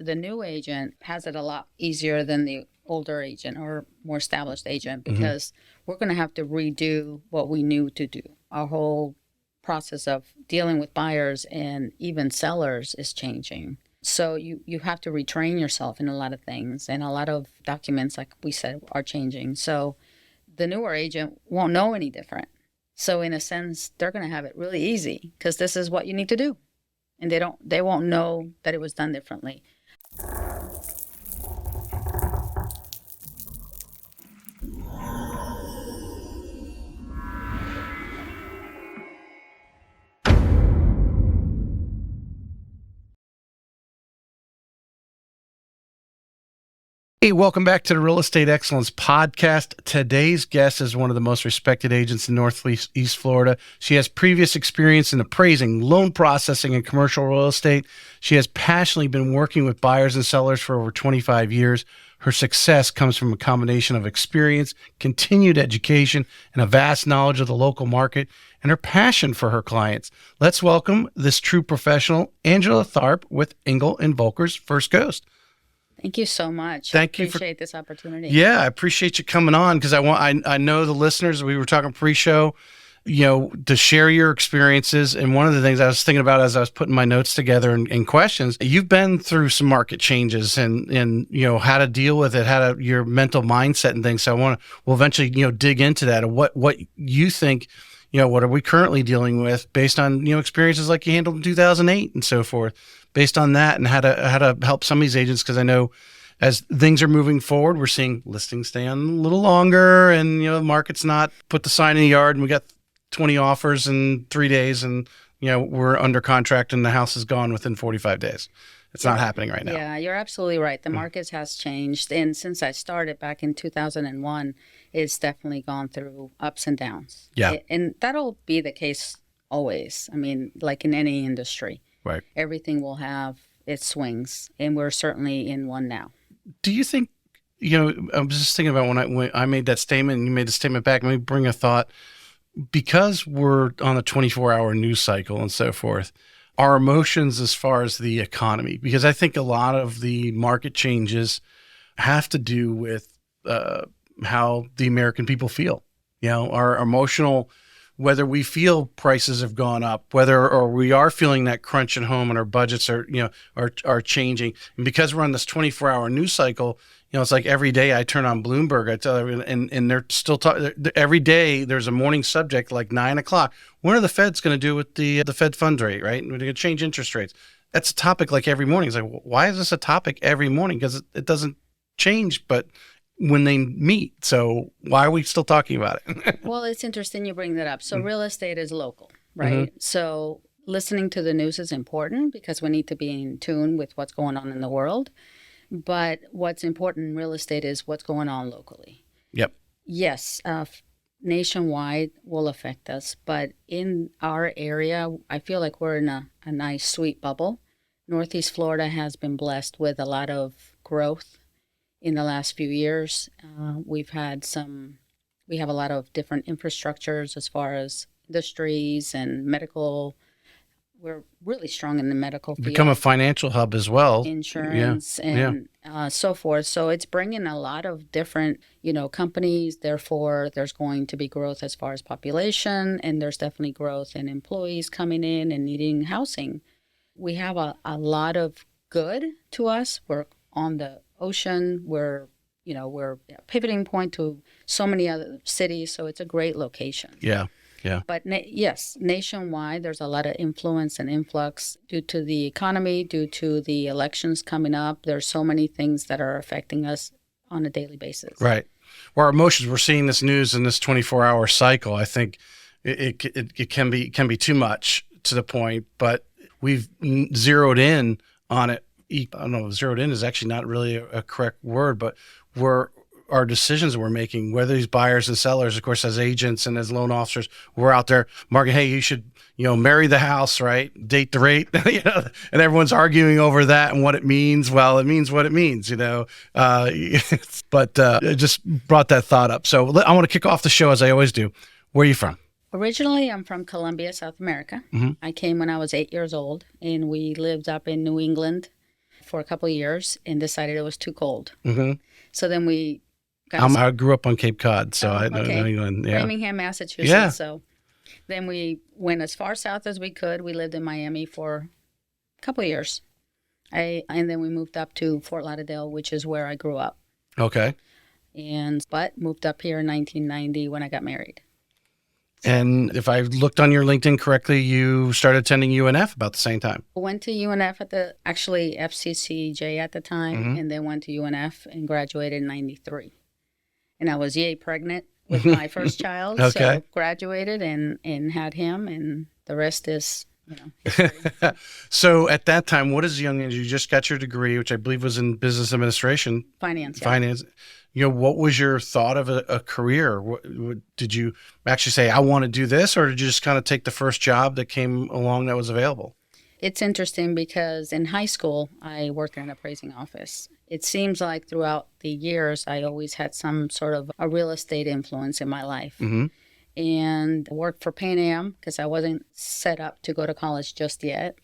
the new agent has it a lot easier than the older agent or more established agent because we're going to have to redo what we knew to do. Our whole process of dealing with buyers and even sellers is changing. So you have to retrain yourself in a lot of things, and a lot of documents, like we said, are changing. So the newer agent won't know any different. So in a sense, they're going to have it really easy because this is what you need to do. And they won't know that it was done differently. Hey, welcome back to the Real Estate Excellence Podcast. Today's guest is one of the most respected agents in Northeast Florida. She has previous experience in appraising, loan processing, and commercial real estate. She has passionately been working with buyers and sellers for over 25 years. Her success comes from a combination of experience, continued education, and a vast knowledge of the local market, and her passion for her clients. Let's welcome this true professional, Angela Tharp with Engel and Völkers First Coast. Thank you so much. Thank you. Appreciate this opportunity. Yeah, I appreciate you coming on because I know the listeners, we were talking pre-show, to share your experiences. And one of the things I was thinking about as I was putting my notes together and questions, you've been through some changes and how to deal with it, your mental mindset and things. So we'll eventually, dig into that and what you think, what are we currently dealing with based on, experiences like you handled in 2008 and so forth. Based on that and how to help some of these agents, because I know as things are moving forward, we're seeing listings stay on a little longer, and the market's not put the sign in the yard, and we got 20 offers in 3 days, and we're under contract, and the house is gone within 45 days. It's not happening right now. Yeah, you're absolutely right. The market has changed, and since I started back in 2001, it's definitely gone through ups and downs. Yeah, and that'll be the case always. I mean, like in any industry. Right. Everything will have its swings, and we're certainly in one now. Do you think, I'm just thinking about when I made that statement and you made the statement back, let me bring a thought. Because we're on a 24-hour news cycle and so forth, our emotions as far as the economy, because I think a lot of the market changes have to do with how the American people feel. Our emotional, whether we feel prices have gone up, or we are feeling that crunch at home and our budgets are changing. And because we're on this 24-hour news cycle, it's like every day I turn on Bloomberg, I tell everyone, and they're still talking. Every day there's a morning subject like 9:00. When are the Fed's going to do with the Fed funds rate, right? We're going to change interest rates. That's a topic like every morning. It's like, why is this a topic every morning? Because it doesn't change, but when they meet. So why are we still talking about it? Well, it's interesting you bring that up. So real estate is local, right? So listening to the news is important because we need to be in tune with what's going on in the world. But what's important in real estate is what's going on locally. Yep. Yes, nationwide will affect us. But in our area, I feel like we're in a nice, sweet bubble. Northeast Florida has been blessed with a lot of growth. In the last few years, we have a lot of different infrastructures as far as industries and medical. We're really strong in the medical field. Become a financial hub as well. Insurance and so forth. So it's bringing a lot of different, companies. Therefore, there's going to be growth as far as population, and there's definitely growth in employees coming in and needing housing. We have a lot of good to us. We're on the ocean. We're a pivoting point to so many other cities, so it's a great location. Yeah. But yes, nationwide, there's a lot of influence and influx due to the economy, due to the elections coming up. There's so many things that are affecting us on a daily basis. Right. Well, our emotions, we're seeing this news in this 24-hour cycle. I think it can be too much to the point, but we've zeroed in on it. I don't know, zeroed in is actually not really a correct word, but our decisions we're making, whether these buyers and sellers, of course, as agents and as loan officers, we're out there marketing, hey, you should, marry the house, right? Date the rate, and everyone's arguing over that and what it means. Well, it means what it means, but I just brought that thought up. So I want to kick off the show as I always do. Where are you from? Originally, I'm from Colombia, South America. Mm-hmm. I came when I was 8 years old, and we lived up in New England for a couple of years and decided it was too cold. Mm-hmm. So then we got I grew up on Cape Cod, so I know okay. New England. Yeah. Framingham, Massachusetts. Yeah. So then we went as far south as we could. We lived in Miami for a couple of years. And then we moved up to Fort Lauderdale, which is where I grew up. Okay. But moved up here in 1990 when I got married. And if I looked on your LinkedIn correctly, you started attending UNF about the same time. I went to UNF actually FCCJ at the time, and then went to UNF and graduated in 93. And I was pregnant with my first child. Okay. So graduated and had him, and the rest is, history. So at that time, what is the young age? You just got your degree, which I believe was in business administration. Finance. Yeah. Finance. What was your thought of a career? Did you actually say, I want to do this, or did you just kind of take the first job that came along that was available? It's interesting because in high school, I worked in an appraising office. It seems like throughout the years, I always had some sort of a real estate influence in my life. Mm-hmm. And I worked for Pan Am because I wasn't set up to go to college just yet.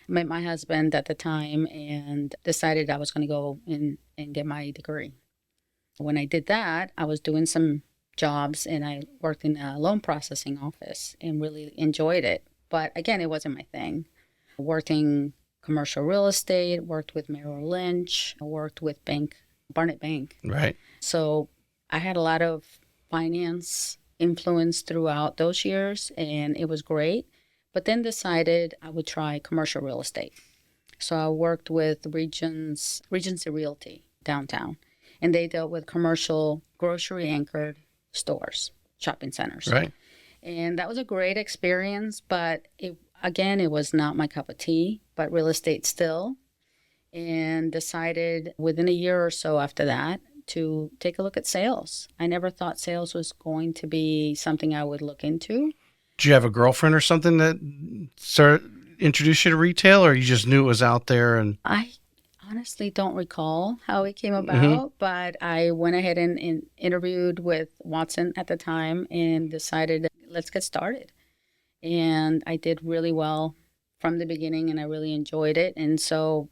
Met my husband at the time and decided I was going to go in and get my degree. When I did that, I was doing some jobs and I worked in a loan processing office and really enjoyed it. But again, it wasn't my thing. Worked in commercial real estate, worked with Merrill Lynch, worked with Barnett Bank. Right. So I had a lot of finance influence throughout those years and it was great. But then decided I would try commercial real estate. So I worked with Regency Realty downtown. And they dealt with commercial grocery-anchored stores, shopping centers. Right. And that was a great experience, but it was not my cup of tea, but real estate still. And decided within a year or so after that to take a look at sales. I never thought sales was going to be something I would look into. Did you have a girlfriend or something that introduced you to retail, or you just knew it was out there? And I honestly don't recall how it came about, but I went ahead and interviewed with Watson at the time and decided, let's get started. And I did really well from the beginning and I really enjoyed it. And so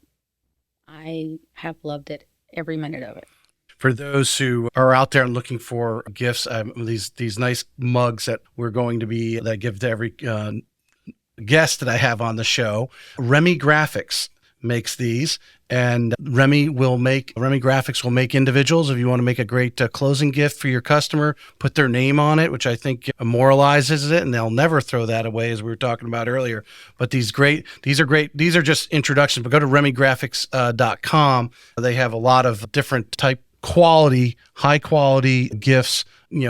I have loved it every minute of it. For those who are out there and looking for gifts, these nice mugs that that I give to every guest that I have on the show, Remy Graphics makes these, and Remy Graphics will make individuals. If you want to make a great closing gift for your customer, put their name on it, which I think memorializes it, and they'll never throw that away, as we were talking about earlier. But these are great. These are just introductions, but go to remygraphics.com. They have a lot of different high quality gifts,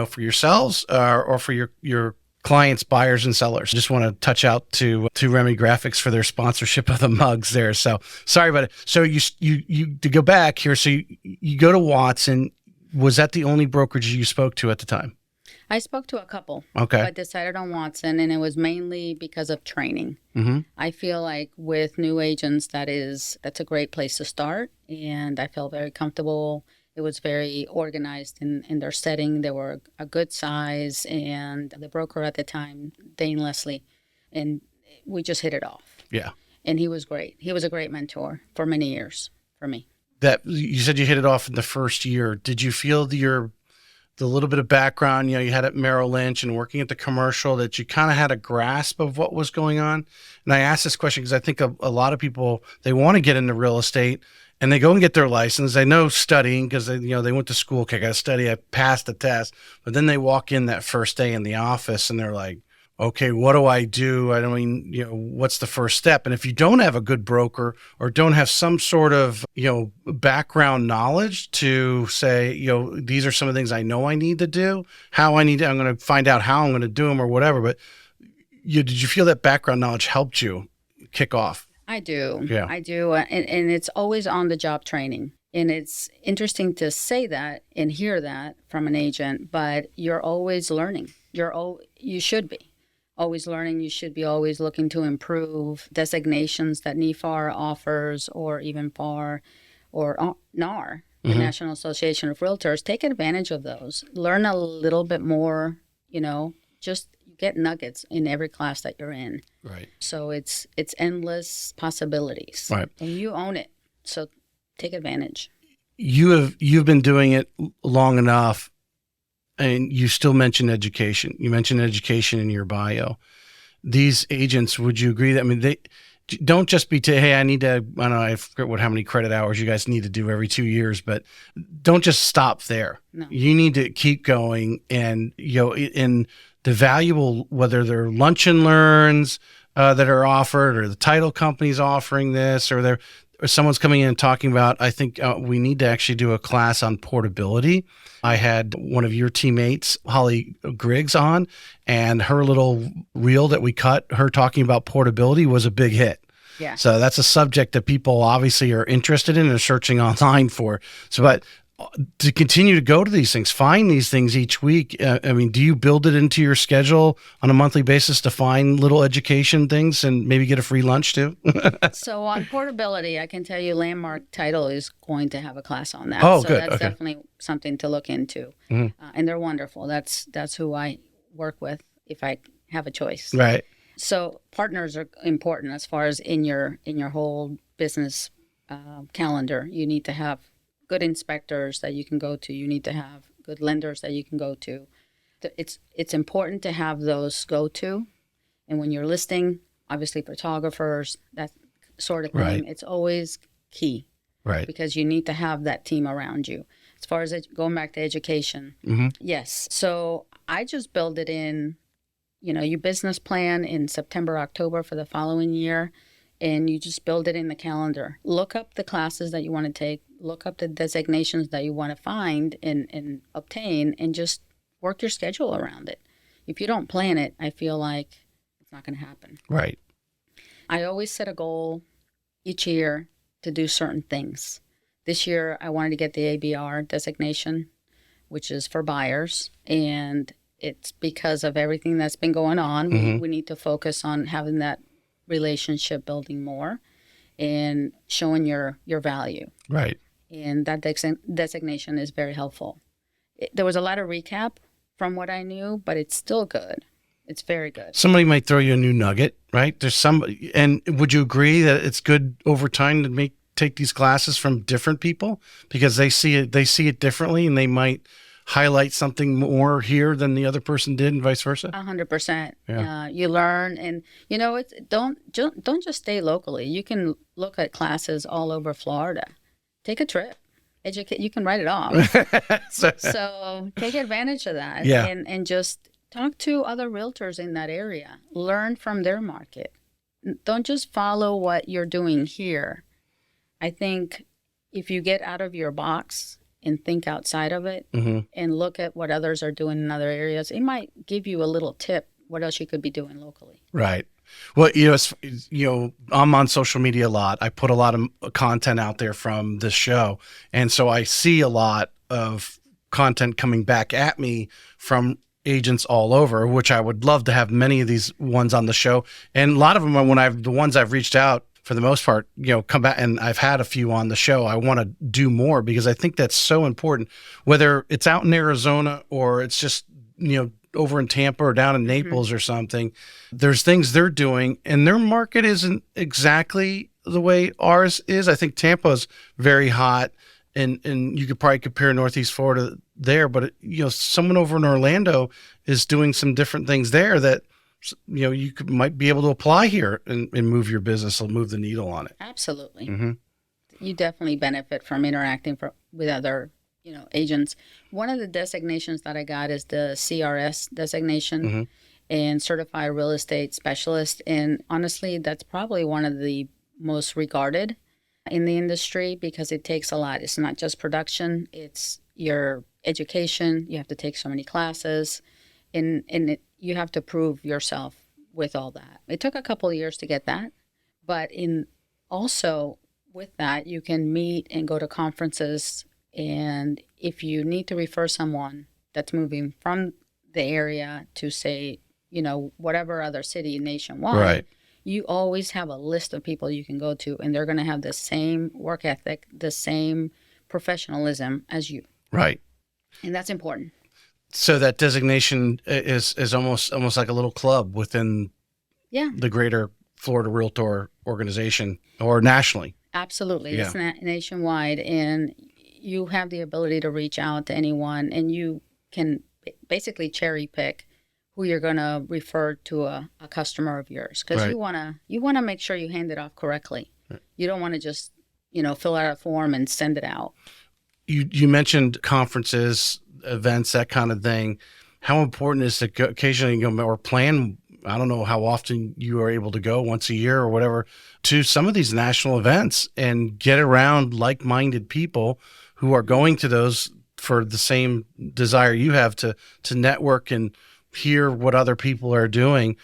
for yourselves or for your clients, buyers, and sellers. Just want to touch out to Remy Graphics for their sponsorship of the mugs there. So sorry about it. So you to go back here. So you go to Watson. Was that the only brokerage you spoke to at the time? I spoke to a couple. Okay. But decided on Watson, and it was mainly because of training. Mm-hmm. I feel like with new agents, that's a great place to start, and I felt very comfortable. It was very organized in their setting. They were a good size, and the broker at the time, Dane Leslie, and we just hit it off. Yeah. And he was great. He was a great mentor for many years for me. That you said you hit it off in the first year. Did you feel the little bit of background, you had at Merrill Lynch and working at the commercial, that you kind of had a grasp of what was going on? And I ask this question because I think a lot of people, they want to get into real estate and they go and get their license. They know studying because they went to school. Okay, I got to study. I passed the test. But then they walk in that first day in the office and they're like, okay, what do I do? What's the first step? And if you don't have a good broker or don't have some sort of, background knowledge to say, these are some of the things I know I need to do, I'm going to find out how I'm going to do them or whatever. But did you feel that background knowledge helped you kick off? I do. Yeah. I do. And it's always on the job training. And it's interesting to say that and hear that from an agent, but you're always learning. You should be always learning. You should be always looking to improve designations that NEFAR offers, or even FAR or NAR, the National Association of Realtors. Take advantage of those. Learn a little bit more, just get nuggets in every class that you're in. Right. So it's endless possibilities. Right. And you own it. So take advantage. You've been doing it long enough, and you still mention education. You mentioned education in your bio. These agents, would you agree that, I mean, they don't just be hey, I need to, I don't know, I forget how many credit hours you guys need to do every 2 years, but don't just stop there. No. You need to keep going, and in the valuable, whether they're lunch and learns that are offered, or the title company's offering this, or someone's coming in and talking about, I think we need to actually do a class on portability. I had one of your teammates, Holly Griggs, on, and her little reel that we cut, her talking about portability, was a big hit. Yeah. So that's a subject that people obviously are interested in and are searching online for. So, but to continue to go to these things, find these things each week. I mean, do you build it into your schedule on a monthly basis to find little education things and maybe get a free lunch too? So on portability, I can tell you Landmark Title is going to have a class on that. Oh, so good. That's Okay. definitely something to look into. Mm-hmm. And they're wonderful. That's who I work with if I have a choice. Right. So partners are important as far as in your whole business calendar. You need to have good inspectors that you can go to. You need to have good lenders that you can go to. It's important to have those go to. And when you're listing, obviously photographers, that sort of thing, Right. it's always key. Right. Because you need to have that team around you. As far as going back to education, Mm-hmm. yes. So I just build it in, your business plan in September, October for the following year, and you just build it in the calendar. Look up the classes that you want to take, look up the designations that you want to find and obtain, and just work your schedule around it. If you don't plan it, I feel like it's not going to happen. Right. I always set a goal each year to do certain things. This year, I wanted to get the ABR designation, which is for buyers, and it's because of everything that's been going on. Mm-hmm. We need to focus on having that relationship building more and showing your value. Right. And that designation is very helpful. There was a lot of recap from what I knew, but it's still good. It's very good. Somebody might throw you a new nugget, right? There's somebody, and would you agree that it's good over time to take these classes from different people, because they see it differently, and they might highlight something more here than the other person did, and vice versa? 100%. Yeah. You learn, and don't just stay locally. You can look at classes all over Florida. Take a trip. Educate. You can write it off. So take advantage of that. Yeah. And just talk to other realtors in that area. Learn from their market. Don't just follow what you're doing here. I think if you get out of your box and think outside of it, Mm-hmm. and look at what others are doing in other areas, it might give you a little tip what else you could be doing locally. Right. Well, I'm on social media a lot. I put a lot of content out there from this show, and so I see a lot of content coming back at me from agents all over, which I would love to have many of these ones on the show. And a lot of them are the ones I've reached out, for the most part, come back, and I've had a few on the show. I want to do more because I think that's so important, whether it's out in Arizona or it's just, over in Tampa or down in Naples or something. There's things they're doing, and their market isn't exactly the way ours is. I think Tampa's very hot, and you could probably compare Northeast Florida there, but someone over in Orlando is doing some different things there that you might be able to apply here and move your business, or move the needle on it. Absolutely. Mm-hmm. You definitely benefit from interacting with other agents. One of the designations that I got is the CRS designation, Mm-hmm. and Certified Real Estate Specialist. And honestly, that's probably one of the most regarded in the industry because it takes a lot. It's not just production, it's your education. You have to take so many classes, and you have to prove yourself with all that. It took a couple of years to get that, but also with that, you can meet and go to conferences. And if you need to refer someone that's moving from the area to, say, whatever other city nationwide, Right. You always have a list of people you can go to, and they're going to have the same work ethic, the same professionalism as you. Right. And that's important. So that designation is almost like a little club within Yeah. the greater Florida Realtor organization, or nationally. Absolutely. Yeah. It's nationwide, and you have the ability to reach out to anyone, and you can basically cherry pick who you're going to refer to a customer of yours, because Right. you want to make sure you hand it off correctly. You don't want to just fill out a form and send it out. You mentioned conferences, events, that kind of thing. How important is to occasionally go or plan? I don't know how often you are able to go, once a year or whatever, to some of these national events and get around like-minded people who are going to those for the same desire you have to network and hear what other people are doing.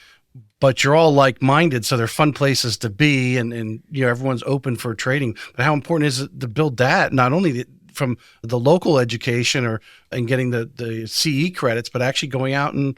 But you're all like-minded, so they're fun places to be, and everyone's open for trading. But how important is it to build that, not only from the local education and getting the CE credits, but actually going out and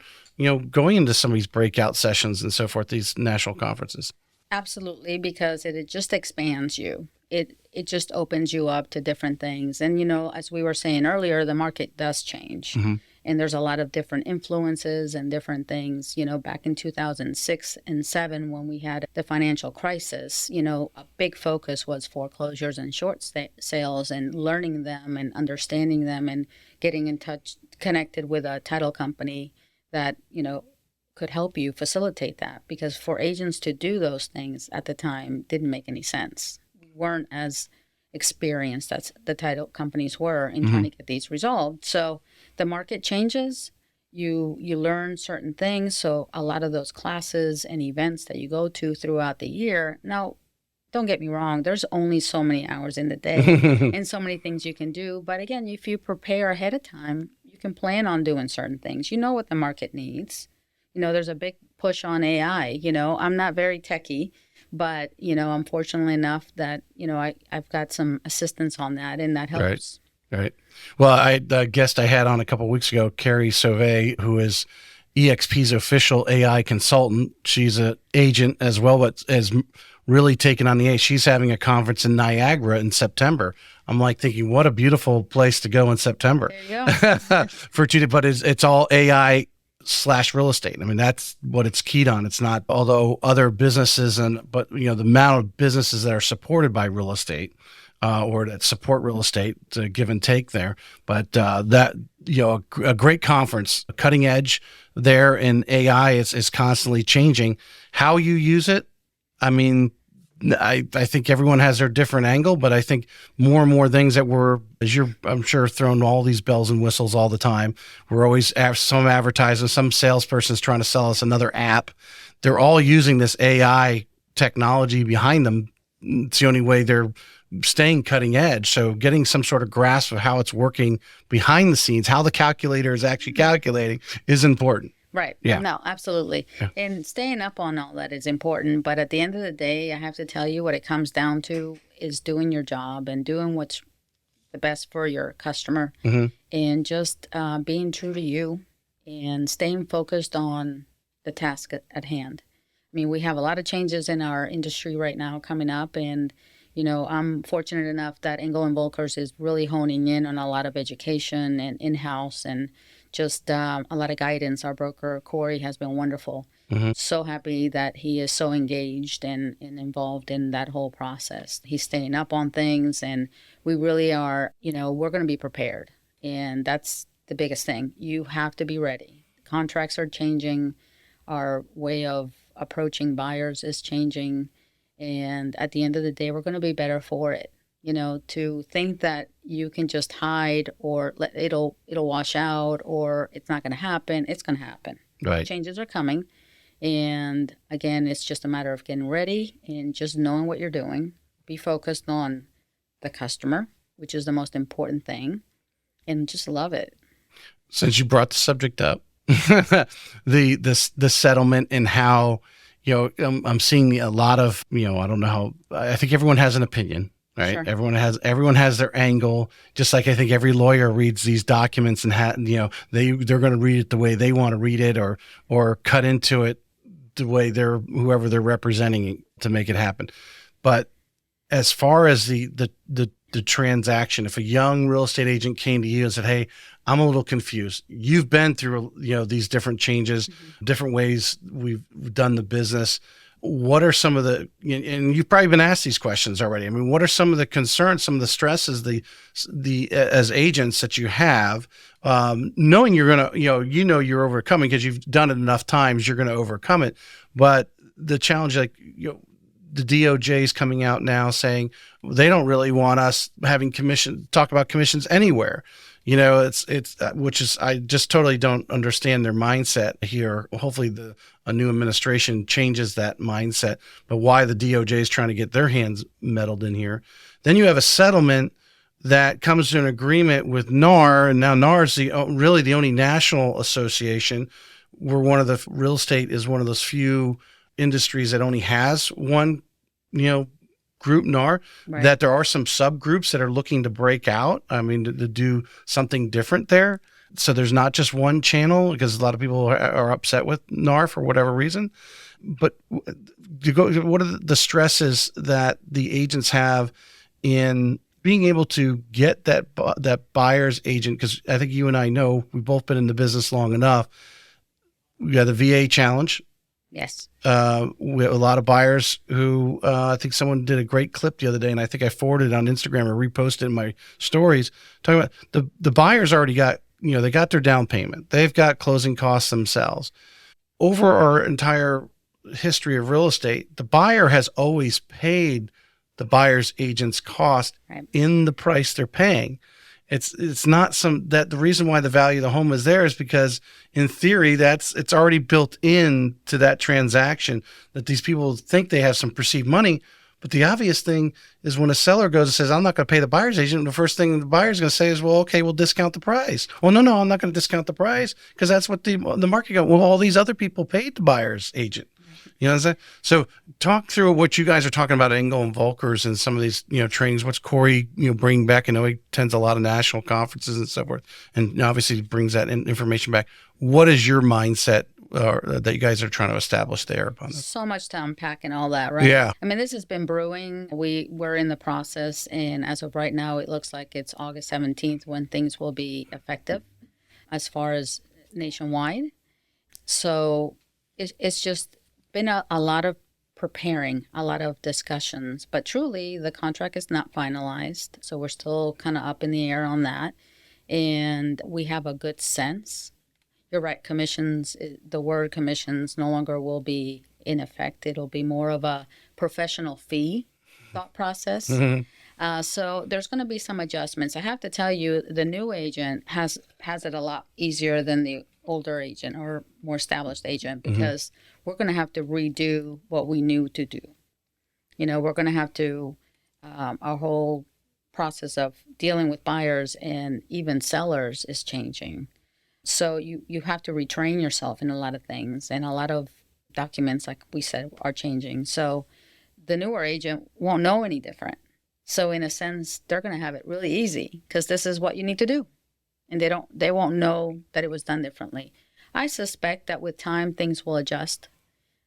going into some of these breakout sessions and so forth, these national conferences? Absolutely, because it just expands you. It just opens you up to different things. And, as we were saying earlier, the market does change. Mm-hmm. And there's a lot of different influences and different things. Back in 2006 and 2007, when we had the financial crisis, a big focus was foreclosures and short sales, and learning them and understanding them and getting in touch, connected with a title company that, could help you facilitate that. Because for agents to do those things at the time didn't make any sense. We weren't as experienced as the title companies were in trying to get these resolved. So the market changes, you learn certain things. So a lot of those classes and events that you go to throughout the year, now, don't get me wrong, there's only so many hours in the day and so many things you can do. But again, if you prepare ahead of time, you can plan on doing certain things. You know what the market needs. There's a big push on AI. I'm not very techie, but, I'm fortunately enough that, I've got some assistance on that, and that helps. Right. Well, the guest I had on a couple of weeks ago, Carrie Sauvé, who is EXP's official AI consultant. She's an agent as well, but has really taken on the AI. She's having a conference in Niagara in September. I'm like thinking, what a beautiful place to go in September. There you go. For 2 days, but it's all AI/real estate. I mean, that's what it's keyed on. It's not, although other businesses but the amount of businesses that are supported by real estate or that support real estate, give and take there. But that, a great conference, cutting edge there in AI is constantly changing. How you use it, I mean, I think everyone has their different angle, but I think more and more things that I'm sure, throwing all these bells and whistles all the time. We're always some advertising, some salesperson's trying to sell us another app. They're all using this AI technology behind them. It's the only way they're staying cutting edge. So getting some sort of grasp of how it's working behind the scenes, how the calculator is actually calculating, is important. Right. Yeah. No, absolutely. Yeah. And staying up on all that is important. But at the end of the day, I have to tell you, what it comes down to is doing your job and doing what's the best for your customer, and just being true to you and staying focused on the task at hand. I mean, we have a lot of changes in our industry right now coming up, and I'm fortunate enough that Engel Völkers is really honing in on a lot of education and in-house and just a lot of guidance. Our broker, Corey, has been wonderful. So happy that he is so engaged and involved in that whole process. He's staying up on things, and we really are, we're going to be prepared. And that's the biggest thing. You have to be ready. Contracts are changing. Our way of approaching buyers is changing. And at the end of the day, we're going to be better for it. To think that you can just hide or it'll wash out or it's not going to happen. It's going to happen. Right. Changes are coming. And again, it's just a matter of getting ready and just knowing what you're doing. Be focused on the customer, which is the most important thing, and just love it. Since you brought the subject up, the settlement and how, I'm seeing a lot of, I don't know how, I think everyone has an opinion. Right. Sure. Everyone has their angle. Just like I think every lawyer reads these documents and they're going to read it the way they want to read it, or cut into it the way whoever they're representing to make it happen. But as far as the transaction, if a young real estate agent came to you and said, "Hey, I'm a little confused. You've been through these different changes, different ways we've done the business. what are some of the, and you've probably been asked these questions already. I mean, what are some of the concerns, some of the stresses, the as agents that you have, knowing you're going to, you're overcoming because you've done it enough times, you're going to overcome it. But the challenge, like, the DOJ is coming out now saying they don't really want us having talk about commissions anywhere. It's which is, I just totally don't understand their mindset here. Hopefully a new administration changes that mindset, but why the DOJ is trying to get their hands meddled in here. Then you have a settlement that comes to an agreement with NAR, and now NAR is really the only national association where real estate is one of those few industries that only has one, group NAR, right. That there are some subgroups that are looking to break out. I mean, to do something different there. So there's not just one channel, because a lot of people are upset with NAR for whatever reason. But what are the stresses that the agents have in being able to get that buyer's agent? Because I think you and I know, we've both been in the business long enough. We got the VA challenge. Yes. We have a lot of buyers who, I think someone did a great clip the other day, and I think I forwarded it on Instagram or reposted in my stories, talking about the buyers already got, they got their down payment. They've got closing costs themselves. Over our entire history of real estate, the buyer has always paid the buyer's agent's cost in the price they're paying. It's not the reason why the value of the home is there is because, in theory, it's already built into that transaction, that these people think they have some perceived money. But the obvious thing is, when a seller goes and says, I'm not going to pay the buyer's agent, the first thing the buyer's going to say is, well, okay, we'll discount the price. Well, no, I'm not going to discount the price, because that's what the market got. Well, all these other people paid the buyer's agent. You know what I'm saying? So talk through what you guys are talking about at Engel and Völkers and some of these, trainings. What's Corey, bringing back? I know he attends a lot of national conferences and so forth, and obviously brings that information back. What is your mindset that you guys are trying to establish there upon this? So much to unpack and all that, right? Yeah. I mean, this has been brewing. We're in the process, and as of right now, it looks like it's August 17th when things will be effective as far as nationwide. So it's just been a lot of preparing, a lot of discussions, but truly the contract is not finalized. So we're still kind of up in the air on that. And we have a good sense. You're right, commissions, the word commissions no longer will be in effect. It'll be more of a professional fee thought process. Mm-hmm. So there's going to be some adjustments. I have to tell you, the new agent has it a lot easier than the older agent or more established agent, because we're going to have to redo what we knew to do. We're going to have to, our whole process of dealing with buyers and even sellers is changing. So you have to retrain yourself in a lot of things, and a lot of documents, like we said, are changing. So the newer agent won't know any different. So in a sense, they're going to have it really easy, because this is what you need to do. And they won't know that it was done differently. I suspect that with time, things will adjust.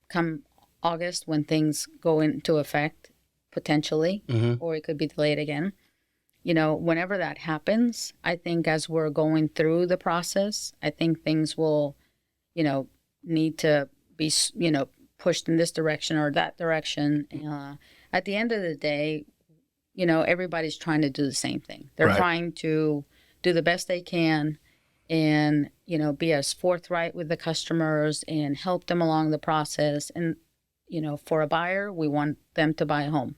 Come August, when things go into effect, potentially, or it could be delayed again. Whenever that happens, I think as we're going through the process, I think things will, need to be, pushed in this direction or that direction. At the end of the day, everybody's trying to do the same thing. They're trying to do the best they can and, be as forthright with the customers and help them along the process. And, for a buyer, we want them to buy a home.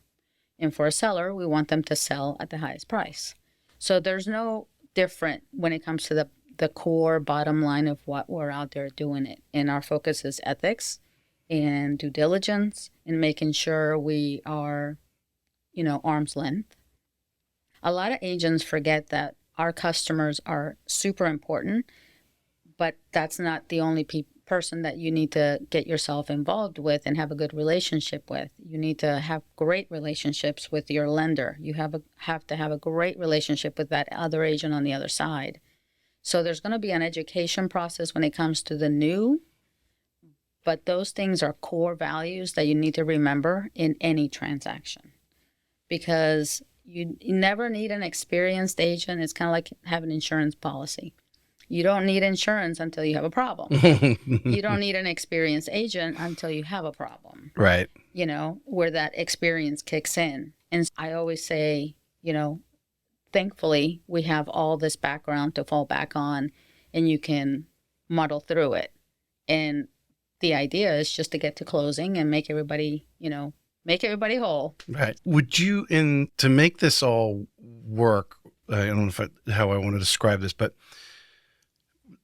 And for a seller, we want them to sell at the highest price. So there's no different when it comes to the core bottom line of what we're out there doing it. And our focus is ethics and due diligence and making sure we are, arm's length. A lot of agents forget that our customers are super important, but that's not the only person that you need to get yourself involved with and have a good relationship with. You need to have great relationships with your lender. You have to have a great relationship with that other agent on the other side. So there's going to be an education process when it comes to the new, but those things are core values that you need to remember in any transaction, because you never need an experienced agent. It's kind of like having an insurance policy. You don't need insurance until you have a problem. You don't need an experienced agent until you have a problem. Right. You know, where that experience kicks in. And I always say, you know, thankfully we have all this background to fall back on, and you can muddle through it. And the idea is just to get to closing and make everybody, you know, make everybody whole. Right. Would you, to make this all work, I don't know how I want to describe this, but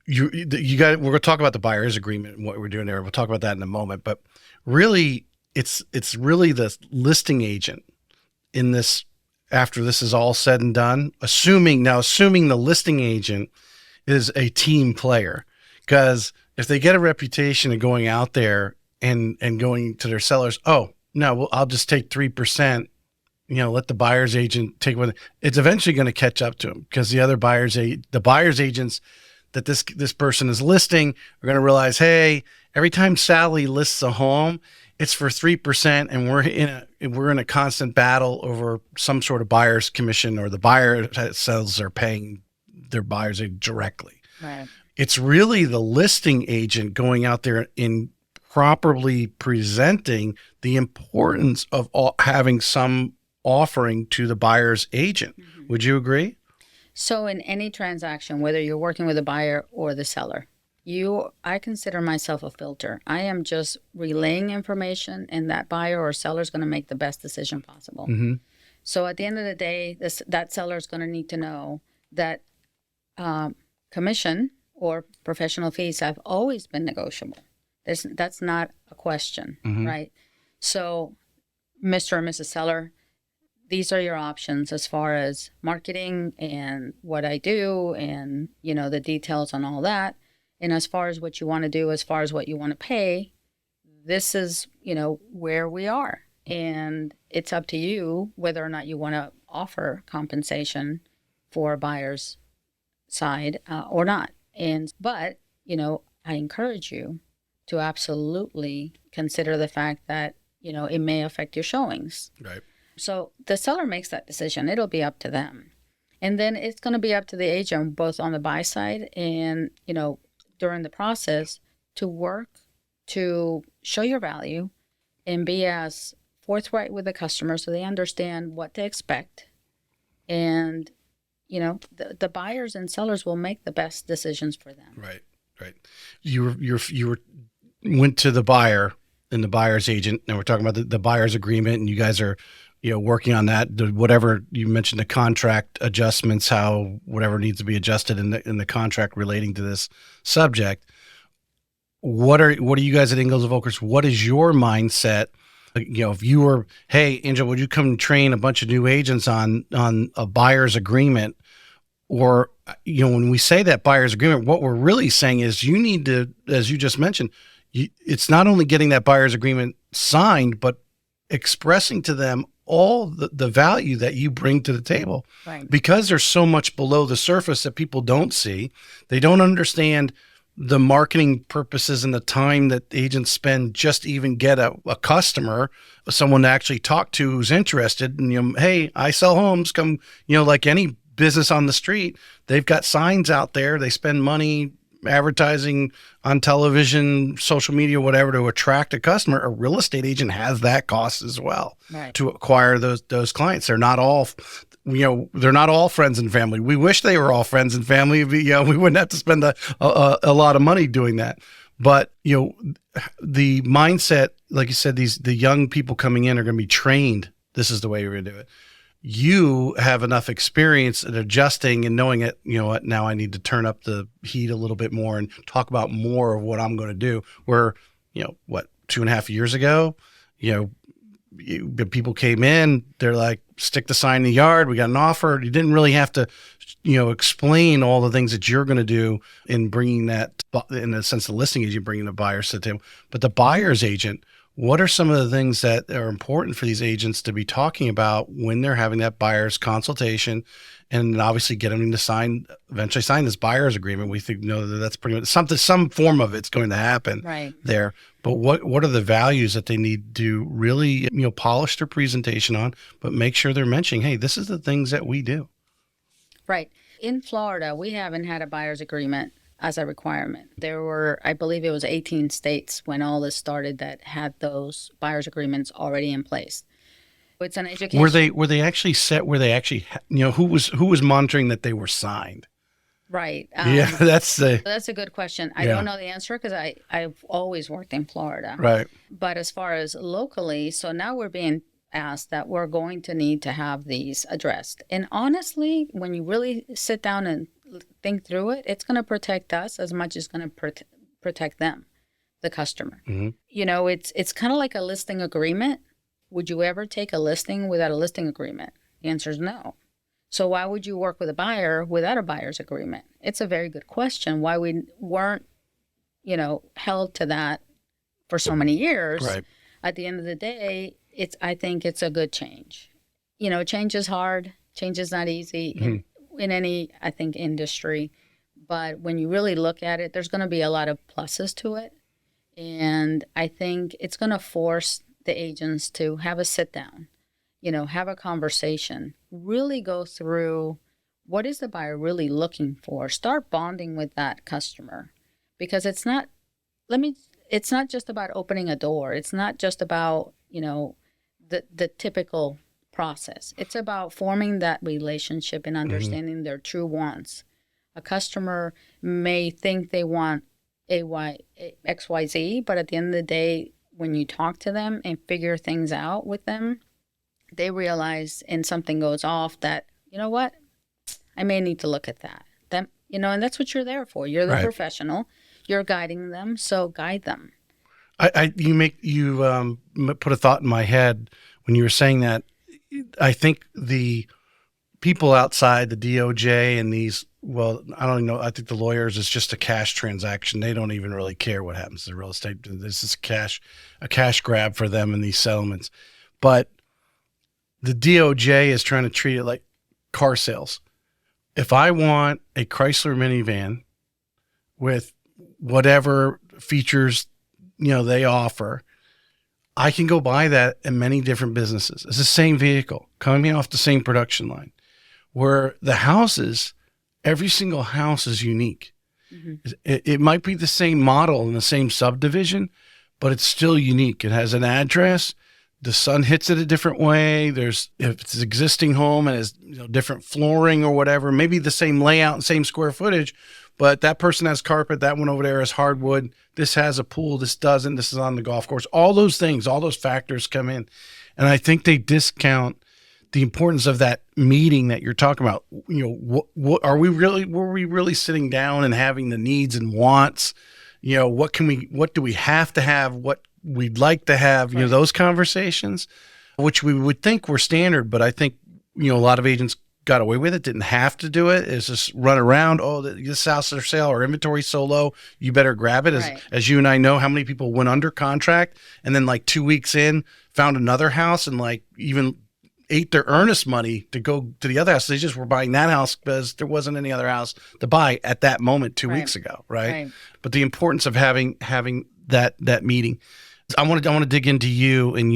we're going to talk about the buyer's agreement and what we're doing there. We'll talk about that in a moment, but really it's really the listing agent in this, after this is all said and done, assuming the listing agent is a team player, because if they get a reputation of going out there and going to their sellers, oh no, well, I'll just take 3%, you know, let the buyer's agent take one. It's eventually going to catch up to them, because the buyer's agents that this person is listing are going to realize, hey, every time Sally lists a home, it's for 3%, and we're in a constant battle over some sort of buyer's commission, or the buyer that sells are paying their buyer's agent directly. Right. It's really the listing agent going out there and properly presenting the importance of having some offering to the buyer's agent. Mm-hmm. Would you agree? So in any transaction, whether you're working with a buyer or the seller, I consider myself a filter. I am just relaying information, and that buyer or seller is going to make the best decision possible. Mm-hmm. So at the end of the day, that seller is going to need to know that commission or professional fees have always been negotiable. That's not a question, mm-hmm. right? So, Mr. and Mrs. Seller, these are your options as far as marketing and what I do, and, you know, the details on all that. And as far as what you want to do, as far as what you want to pay, this is, you know, where we are. And it's up to you whether or not you want to offer compensation for a buyer's side or not. But, you know, I encourage you to absolutely consider the fact that, you know, it may affect your showings. Right. So the seller makes that decision. It'll be up to them. And then it's going to be up to the agent, both on the buy side and, you know, during the process, to work to show your value and be as forthright with the customer so they understand what to expect. And, you know, the buyers and sellers will make the best decisions for them. Right, right. You went to the buyer and the buyer's agent, and we're talking about the buyer's agreement, and you guys are, you know, working on that. Whatever you mentioned, the contract adjustments, whatever needs to be adjusted in the contract relating to this subject. What are you guys at Engel Völkers? What is your mindset? You know, if you were, hey, Angel, would you come train a bunch of new agents on a buyer's agreement? Or, you know, when we say that buyer's agreement, what we're really saying is you need to, as you just mentioned, it's not only getting that buyer's agreement signed, but expressing to them all the value that you bring to the table. Right. Because there's so much below the surface that people don't see. They don't understand the marketing purposes and the time that agents spend just to even get a customer, someone to actually talk to who's interested. And, you know, hey, I sell homes, come, you know, like any business on the street, they've got signs out there. They spend money advertising on television, social media, whatever, to attract a customer. A real estate agent has that cost as well, right, to acquire those clients. They're not all, you know, they're not all friends and family. We wish they were all friends and family. You know, we wouldn't have to spend a lot of money doing that. But, you know, the mindset, like you said, the young people coming in are going to be trained. This is the way we're going to do it. You have enough experience at adjusting and knowing it, you know what, now I need to turn up the heat a little bit more and talk about more of what I'm going to do. Where, you know, 2.5 years ago, you know, people came in, they're like, stick the sign in the yard, we got an offer. You didn't really have to, you know, explain all the things that you're going to do in bringing that, in a sense, the listing agent bringing the buyers to the table. But the buyer's agent, what are some of the things that are important for these agents to be talking about when they're having that buyer's consultation, and obviously get them to eventually sign this buyer's agreement? We think, know that that's pretty much some form of it's going to happen right there. But what are the values that they need to really, you know, polish their presentation on, but make sure they're mentioning, hey, this is the things that we do? Right. In Florida, we haven't had a buyer's agreement as a requirement. There were, I believe it was 18 states when all this started that had those buyer's agreements already in place. It's an education. Were they actually set where they actually, who was monitoring that they were signed? Right. Yeah, that's a good question. I don't know the answer because I've always worked in Florida. Right. But as far as locally, so now we're being asked that we're going to need to have these addressed. And honestly, when you really sit down and think through it, it's going to protect us as much as it's going to protect them, the customer. Mm-hmm. It's kind of like a listing agreement. Would you ever take a listing without a listing agreement? The answer is no. So why would you work with a buyer without a buyer's agreement? It's a very good question. Why we weren't, held to that for so many years. Right. At the end of the day, I think it's a good change. Change is hard. Change is not easy in any, I think, industry. But when you really look at it, there's going to be a lot of pluses to it. And I think it's going to force the agents to have a sit down, have a conversation, really go through what is the buyer really looking for. Start bonding with that customer, because it's not just about opening a door. It's not just about, the typical process. It's about forming that relationship and understanding their true wants. A customer may think they want XYZ, but at the end of the day, when you talk to them and figure things out with them, they realize, and something goes off, that, you know what, I may need to look at that. And that's what you're there for. You're the professional. You're guiding them, so guide them. You put a thought in my head when you were saying that. I think the people outside the DOJ and these, well, I don't know. I think the lawyers, is just a cash transaction. They don't even really care what happens to real estate. This is a cash grab for them in these settlements. But the DOJ is trying to treat it like car sales. If I want a Chrysler minivan with whatever features they offer, I can go buy that in many different businesses. It's the same vehicle coming off the same production line, where the houses, every single house is unique. Mm-hmm. It might be the same model in the same subdivision, but it's still unique. It has an address. The sun hits it a different way. If it's an existing home and has different flooring or whatever, maybe the same layout and same square footage, but that person has carpet, that one over there has hardwood, this has a pool, this doesn't, this is on the golf course. All those things, all those factors come in. And I think they discount the importance of that meeting that you're talking about. Were we really sitting down and having the needs and wants? What do we have to have? What we'd like to have, those conversations, which we would think were standard, but I think, a lot of agents got away with it, didn't have to do it. It's just run around. Oh, this house for sale, or inventory so low, you better grab it. As you and I know, how many people went under contract and then 2 weeks in found another house and even ate their earnest money to go to the other house. They just were buying that house because there wasn't any other house to buy at that moment 2 weeks ago. Right. But the importance of having that meeting. I want to dig into you and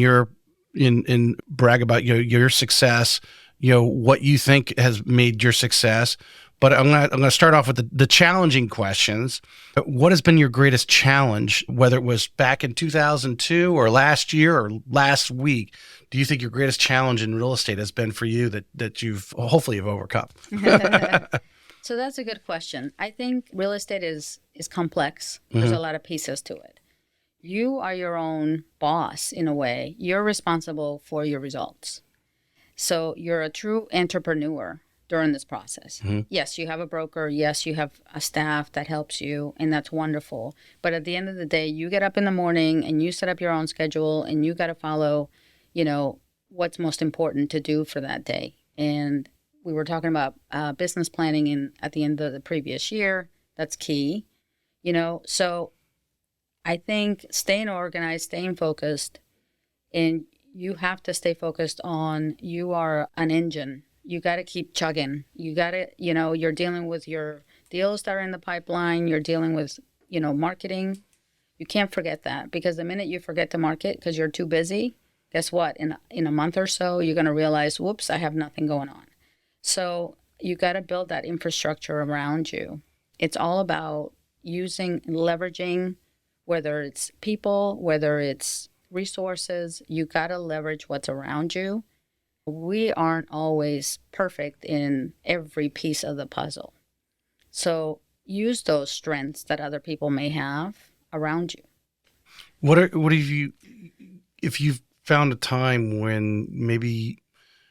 and brag about your success, what you think has made your success. But I'm gonna start off with the challenging questions. What has been your greatest challenge, whether it was back in 2002 or last year or last week? Do you think your greatest challenge in real estate has been for you that you've hopefully have overcome? So that's a good question. I think real estate is complex. There's a lot of pieces to it. You are your own boss in a way. You're responsible for your results. So you're a true entrepreneur during this process. Mm-hmm. Yes, you have a broker. Yes, you have a staff that helps you, and that's wonderful. But at the end of the day, you get up in the morning and you set up your own schedule, and you got to follow, what's most important to do for that day. And we were talking about business planning at the end of the previous year. That's key, so I think staying organized, staying focused, and you have to stay focused on, you are an engine. You got to keep chugging. You got to, you're dealing with your deals that are in the pipeline. You're dealing with, marketing. You can't forget that, because the minute you forget to market because you're too busy, guess what? In a month or so, you're going to realize, whoops, I have nothing going on. So you got to build that infrastructure around you. It's all about using, leveraging, whether it's people, whether it's resources, you got to leverage what's around you. We aren't always perfect in every piece of the puzzle. So use those strengths that other people may have around you. What have you, if you've found a time when maybe,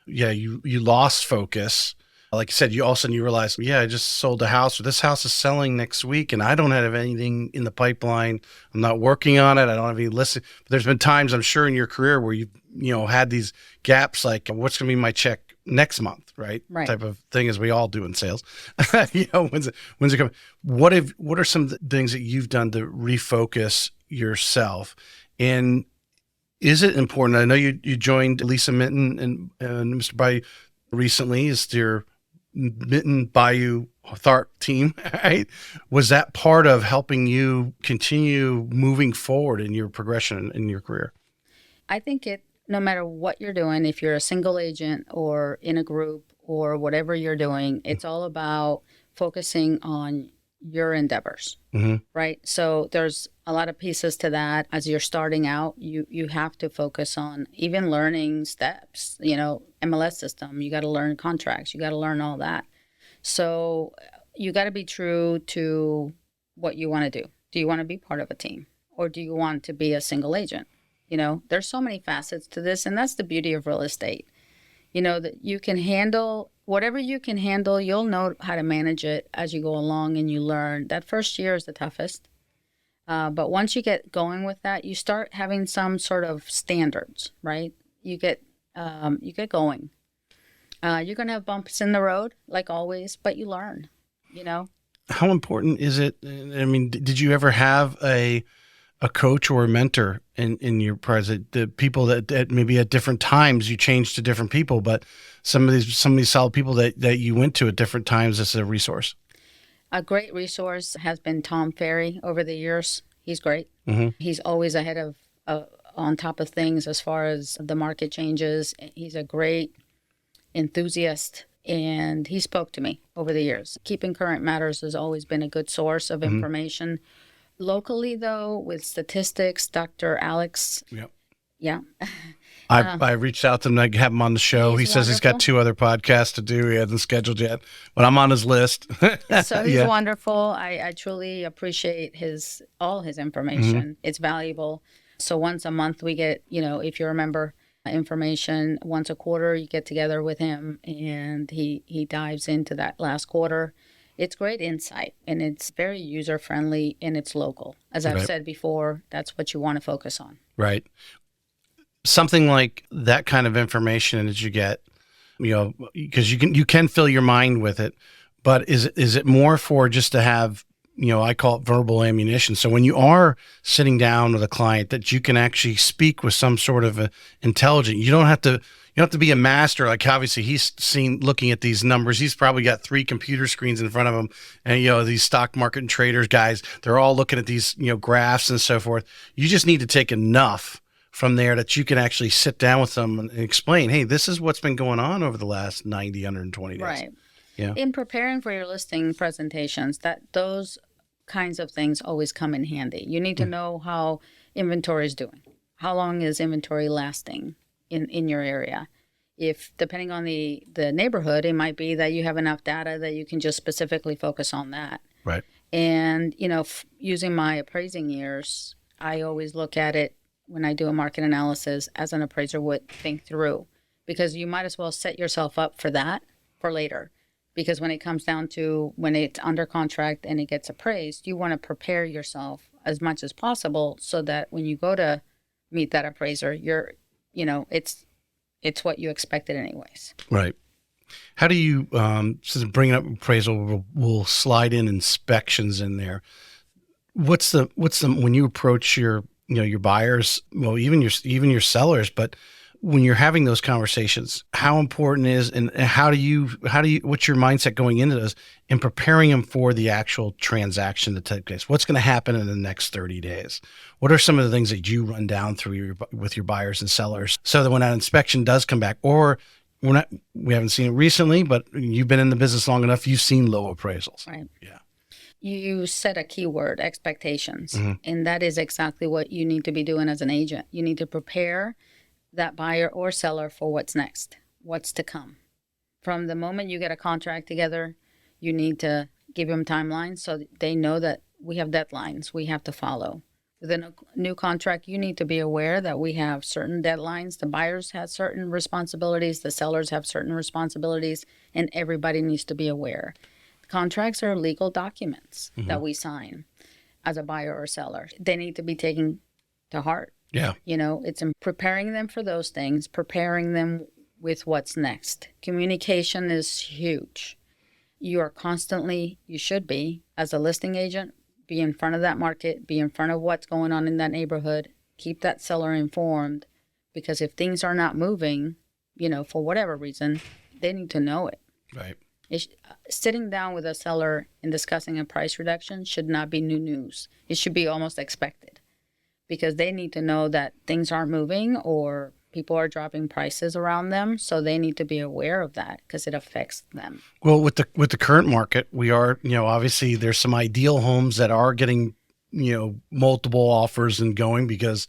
you lost focus, like you said, you all of a sudden you realize, I just sold a house, or this house is selling next week and I don't have anything in the pipeline. I'm not working on it. I don't have any listing. But there's been times, I'm sure, in your career where you've, had these gaps, like what's going to be my check next month, right? Type of thing, as we all do in sales. When's it coming? What are some of the things that you've done to refocus yourself? And is it important? I know you joined Lisa Minton and Mr. Bayou recently as your Minton Bayou Tharp team, right? Was that part of helping you continue moving forward in your progression in your career? I think no matter what you're doing, if you're a single agent or in a group or whatever you're doing, it's all about focusing on your endeavors, right? So there's a lot of pieces to that. As you're starting out, you have to focus on even learning steps, MLS system, you got to learn contracts, you got to learn all that. So you got to be true to what you want to do. Do you want to be part of a team, or do you want to be a single agent? There's so many facets to this, and that's the beauty of real estate. That you can handle whatever you can handle. You'll know how to manage it as you go along and you learn. That first year is the toughest. But once you get going with that, you start having some sort of standards, right? You get going. You're going to have bumps in the road, like always, but you learn, How important is it? I mean, did you ever have a coach or a mentor in your present, the people that maybe at different times you changed to different people, but some of these solid people that you went to at different times as a resource? A great resource has been Tom Ferry over the years. He's great. He's always ahead of, on top of things as far as the market changes. He's a great enthusiast, and he spoke to me over the years. Keeping Current Matters has always been a good source of information. Locally, though, with statistics, Dr. Alex. Yep. Yeah. I reached out to him to have him on the show. He says he's got 2 other podcasts to do. He hasn't scheduled yet, but I'm on his list. So he's wonderful. I truly appreciate all his information. It's valuable. So once a month we get, if you remember, information. Once a quarter you get together with him, and he dives into that last quarter. It's great insight, and it's very user-friendly, and it's local. As I've said before, that's what you want to focus on. Right. Something like that kind of information that you get, because you can fill your mind with it, but is it more for just to have, I call it verbal ammunition. So when you are sitting down with a client, that you can actually speak with some sort of intelligence. You don't have to be a master. Like, obviously he's looking at these numbers. He's probably got 3 computer screens in front of him, and these stock market and traders guys, they're all looking at these, graphs and so forth. You just need to take enough from there that you can actually sit down with them and explain, hey, this is what's been going on over the last 90, 120 days. Right. Yeah. In preparing for your listing presentations, those kinds of things always come in handy. You need to know how inventory is doing. How long is inventory lasting in your area? If, depending on the neighborhood, it might be that you have enough data that you can just specifically focus on that. Right. And, using my appraising years, I always look at it when I do a market analysis as an appraiser would think through, because you might as well set yourself up for that for later. Because when it comes down to when it's under contract and it gets appraised, you want to prepare yourself as much as possible so that when you go to meet that appraiser, it's what you expected anyways. Right. How do you, since bringing up appraisal, we'll slide in inspections in there. What's the when you approach your buyers, well, even your sellers, but when you're having those conversations, how important is, and how do you, what's your mindset going into those and preparing them for the actual transaction to take place? What's going to happen in the next 30 days? What are some of the things that you run down through with your buyers and sellers so that when that inspection does come back, or we haven't seen it recently, but you've been in the business long enough. You've seen low appraisals. Right. Yeah. You said a key word, expectations. And that is exactly what you need to be doing as an agent. You need to prepare that buyer or seller for what's next, what's to come. From the moment you get a contract together, you need to give them timelines so they know that we have deadlines we have to follow. With a new contract, you need to be aware that we have certain deadlines. The buyers have certain responsibilities, the sellers have certain responsibilities, and everybody needs to be aware. Contracts are legal documents that we sign as a buyer or seller. They need to be taken to heart. Yeah. It's in preparing them for those things, preparing them with what's next. Communication is huge. You are constantly, you should be, as a listing agent, be in front of that market, be in front of what's going on in that neighborhood, keep that seller informed, because if things are not moving, for whatever reason, they need to know it. Right. Sitting down with a seller and discussing a price reduction should not be new news. It should be almost expected, because they need to know that things aren't moving or people are dropping prices around them, so they need to be aware of that because it affects them. Well, with the current market, we are, obviously there's some ideal homes that are getting, multiple offers and going because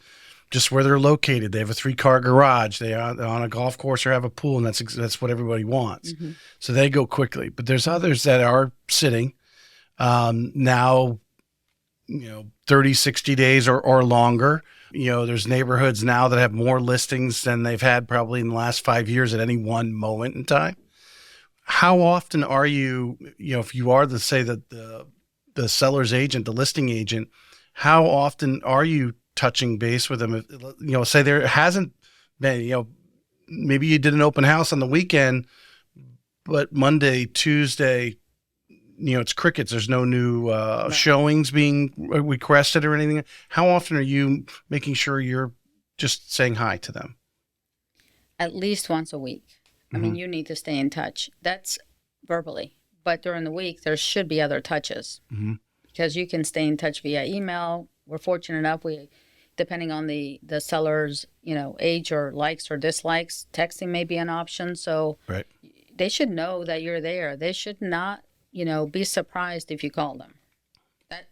just where they're located, they have a 3-car garage, they are on a golf course or have a pool, and that's what everybody wants. So they go quickly. But there's others that are sitting now, 30, 60 days or longer. There's neighborhoods now that have more listings than they've had probably in the last 5 years at any one moment in time. How often are you, if you are the seller's agent, the listing agent, how often are you touching base with them? Say there hasn't been, maybe you did an open house on the weekend, but Monday, Tuesday, it's crickets. There's no new showings being requested or anything. How often are you making sure you're just saying hi to them? At least once a week. I mean, you need to stay in touch. That's verbally. But during the week, there should be other touches because you can stay in touch via email. We're fortunate enough, depending on the seller's, age or likes or dislikes, texting may be an option. So they should know that you're there. They should not be surprised if you call them.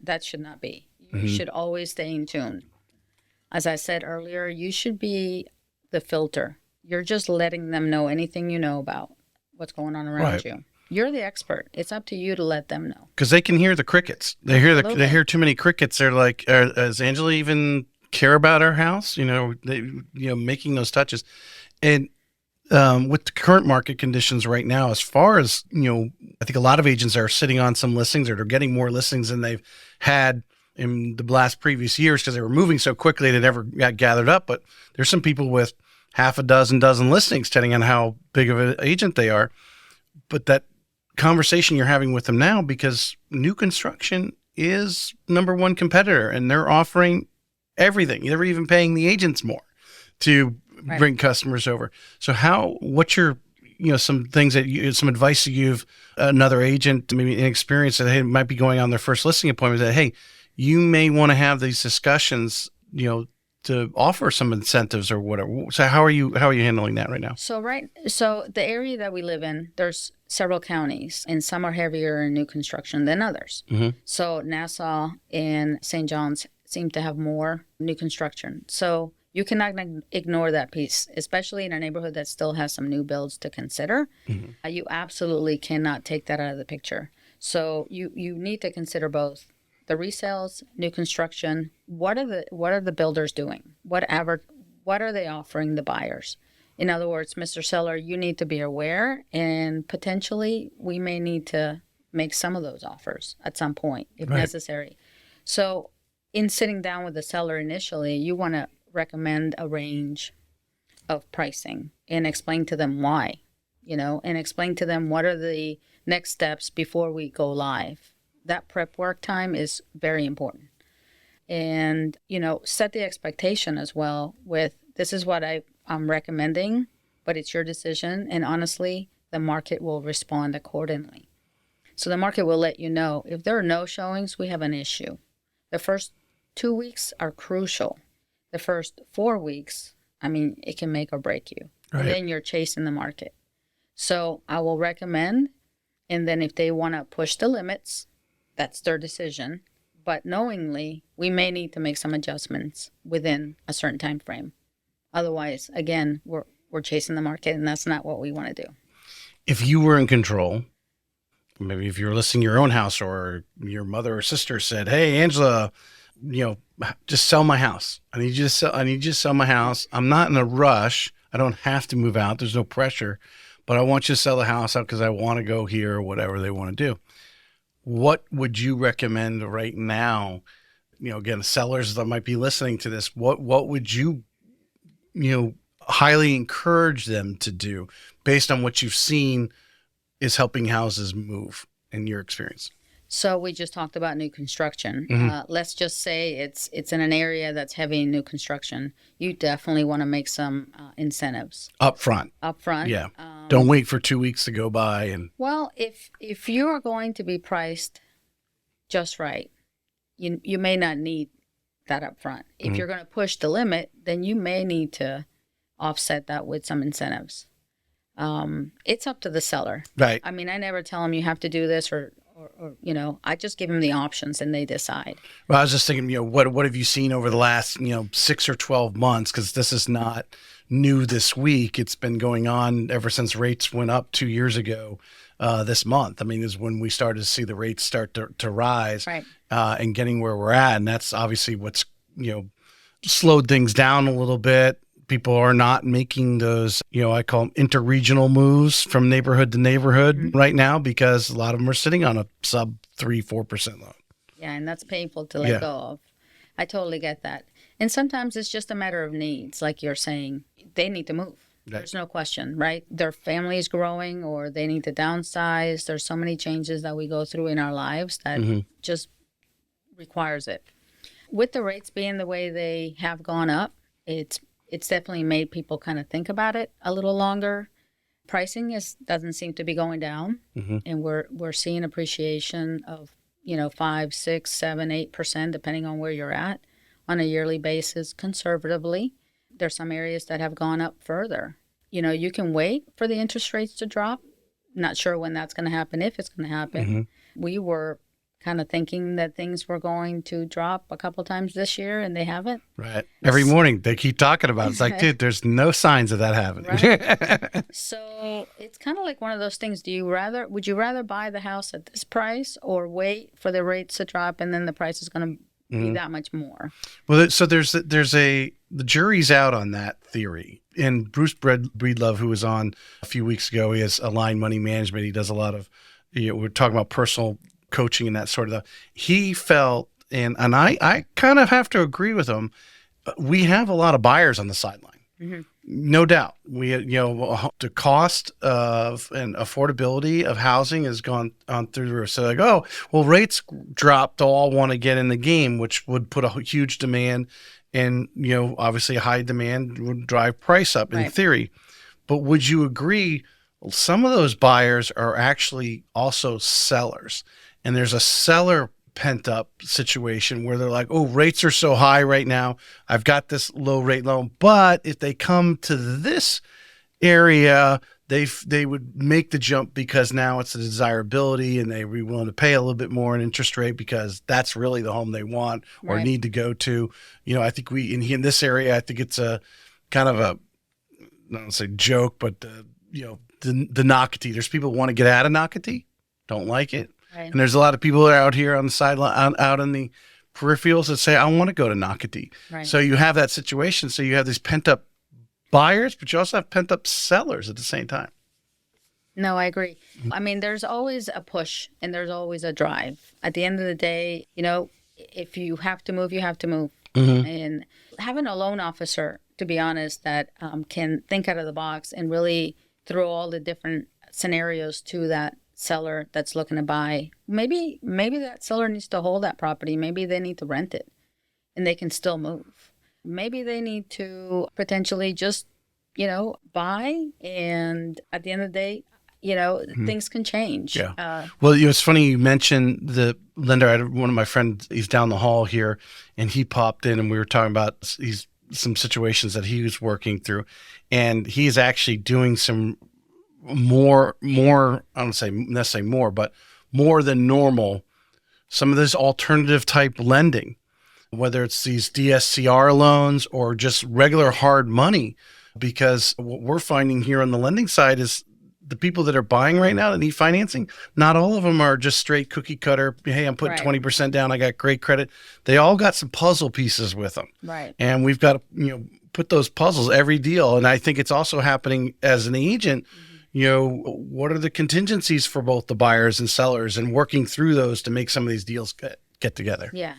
That should not be. You should always stay in tune. As I said earlier, you should be the filter. You're just letting them know anything you know about what's going on around you. You're the expert. It's up to you to let them know. Because they can hear the crickets. They hear too many crickets. They're like, does Angela even care about our house? Making those touches. And with the current market conditions right now, as far as, I think a lot of agents are sitting on some listings or they're getting more listings than they've had in the last previous years because they were moving so quickly they never got gathered up. But there's some people with half a dozen listings, depending on how big of an agent they are. But that conversation you're having with them now, because new construction is number one competitor and they're offering everything. They're even paying the agents more to bring customers over. So what's your, some things some advice to give another agent, maybe inexperienced, that might be going on their first listing appointment, that, hey, you may want to have these discussions, to offer some incentives or whatever. So how are you handling that right now? So the area that we live in, there's several counties, and some are heavier in new construction than others. So Nassau and St. John's seem to have more new construction. So you cannot ignore that piece, especially in a neighborhood that still has some new builds to consider. You absolutely cannot take that out of the picture. So you need to consider both the resales, new construction. What are the builders doing? What are they offering the buyers? In other words, Mr. Seller, you need to be aware, and potentially we may need to make some of those offers at some point if necessary. So in sitting down with the seller initially, you want to recommend a range of pricing and explain to them why, and explain to them what are the next steps before we go live. That prep work time is very important. And, set the expectation as well with, this is what I'm recommending, but it's your decision. And honestly, the market will respond accordingly. So the market will let you know if there are no showings, we have an issue. The first 2 weeks are crucial. The first 4 weeks, it can make or break you. And then you're chasing the market. So I will recommend, and then if they want to push the limits, that's their decision. But knowingly, we may need to make some adjustments within a certain time frame. Otherwise, again, we're chasing the market, and that's not what we want to do. If you were in control, maybe if you were listing your own house, or your mother or sister said, "Hey, Angela, just sell my house. I need you to sell my house. I'm not in a rush. I don't have to move out. There's no pressure, but I want you to sell the house out because I want to go here," or whatever they want to do. What would you recommend right now? Again, sellers that might be listening to this, what would you, highly encourage them to do based on what you've seen is helping houses move in your experience? So we just talked about new construction. Let's just say it's in an area that's heavy in new construction. You definitely want to make some incentives Up front. Yeah. Don't wait for 2 weeks to go by. Well, if you are going to be priced just right, you may not need that up front. If you're going to push the limit, then you may need to offset that with some incentives. It's up to the seller. Right. I mean, I never tell them you have to do this or I just give them the options and they decide. Well, I was just thinking, what have you seen over the last, 6 or 12 months? Because this is not new this week. It's been going on ever since rates went up 2 years ago. This month, is when we started to see the rates start to rise, right. And getting where we're at. And that's obviously what's, slowed things down a little bit. People are not making those, I call them interregional moves from neighborhood to neighborhood right now, because a lot of them are sitting on a sub 3-4% loan. Yeah, and that's painful to let go of. I totally get that. And sometimes it's just a matter of needs. Like you're saying, they need to move. Right. There's no question, right? Their family is growing, or they need to downsize. There's so many changes that we go through in our lives that just requires it. With the rates being the way they have gone up, it's definitely made people kind of think about it a little longer. Pricing doesn't seem to be going down, and we're seeing appreciation of 5, 6, 7, 8%, depending on where you're at, on a yearly basis. Conservatively, there's some areas that have gone up further. You can wait for the interest rates to drop. Not sure when that's going to happen, if it's going to happen. We were kind of thinking that things were going to drop a couple times this year, and they haven't. Right. Every morning they keep talking about it. It's like, dude, there's no signs of that happening. Right. So it's kind of like one of those things. Would you rather buy the house at this price, or wait for the rates to drop and then the price is going to be that much more? Well, so the jury's out on that theory. And Bruce Breedlove, who was on a few weeks ago, he has Aligned Money Management. He does a lot of, we're talking about personal coaching and that sort of stuff. He felt, and I kind of have to agree with him, we have a lot of buyers on the sideline. No doubt. We, the cost of and affordability of housing has gone on through the roof. So like, oh, well, rates dropped, they'll all want to get in the game, which would put a huge demand, and, obviously a high demand would drive price up in theory. But would you agree, some of those buyers are actually also sellers, and there's a seller pent up situation where they're like, oh, rates are so high right now. I've got this low rate loan, but if they come to this area, they would make the jump because now it's a desirability, and they would be willing to pay a little bit more in interest rate because that's really the home they want or need to go to. I think in this area, I think it's a kind of a, I don't say joke, but the Nocatee. There's people who want to get out of Nocatee, don't like it. Right. And there's a lot of people that are out here on the sideline, out in the peripherals, that say, I want to go to Nocatee. Right. So you have that situation. So you have these pent up buyers, but you also have pent up sellers at the same time. No, I agree. There's always a push and there's always a drive. At the end of the day, if you have to move, you have to move. And having a loan officer, to be honest, that can think out of the box and really throw all the different scenarios to that seller that's looking to buy. Maybe that seller needs to hold that property. Maybe they need to rent it and they can still move. Maybe they need to potentially just, buy, and at the end of the day, things can change. Yeah. Well, it's funny you mentioned the lender. I had one of my friends, he's down the hall here, and he popped in and we were talking about some situations that he was working through, and he's actually doing some I don't say necessarily more, but more than normal, some of this alternative type lending, whether it's these DSCR loans or just regular hard money. Because what we're finding here on the lending side is the people that are buying right now that need financing, not all of them are just straight cookie cutter. Hey, I'm putting 20% down. I got great credit. They all got some puzzle pieces with them. Right. And we've got to, put those puzzles every deal. And I think it's also happening as an agent. What are the contingencies for both the buyers and sellers, and working through those to make some of these deals get together. Yeah.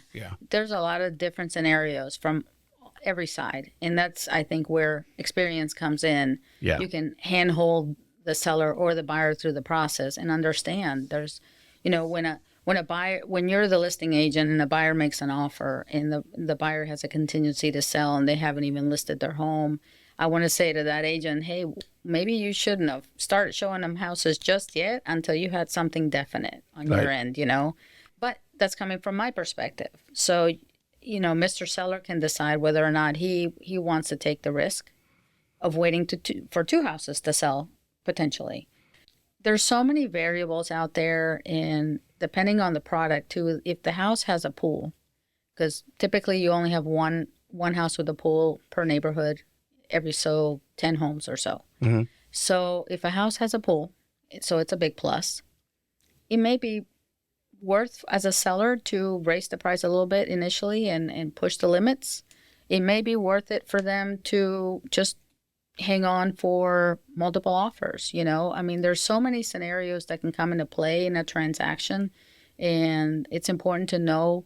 There's a lot of different scenarios from every side. And that's, I think, where experience comes in. Yeah. You can handhold the seller or the buyer through the process and understand there's, when you're the listing agent and a buyer makes an offer and the buyer has a contingency to sell and they haven't even listed their home, I want to say to that agent, hey, maybe you shouldn't have started showing them houses just yet until you had something definite on your end, But that's coming from my perspective. So, Mr. Seller can decide whether or not he wants to take the risk of waiting for two houses to sell potentially. There's so many variables out there, and depending on the product too, if the house has a pool, because typically you only have one house with a pool per neighborhood, every 10 homes or so. Mm-hmm. So if a house has a pool, so it's a big plus, it may be worth as a seller to raise the price a little bit initially and push the limits. It may be worth it for them to just hang on for multiple offers. There's so many scenarios that can come into play in a transaction, and it's important to know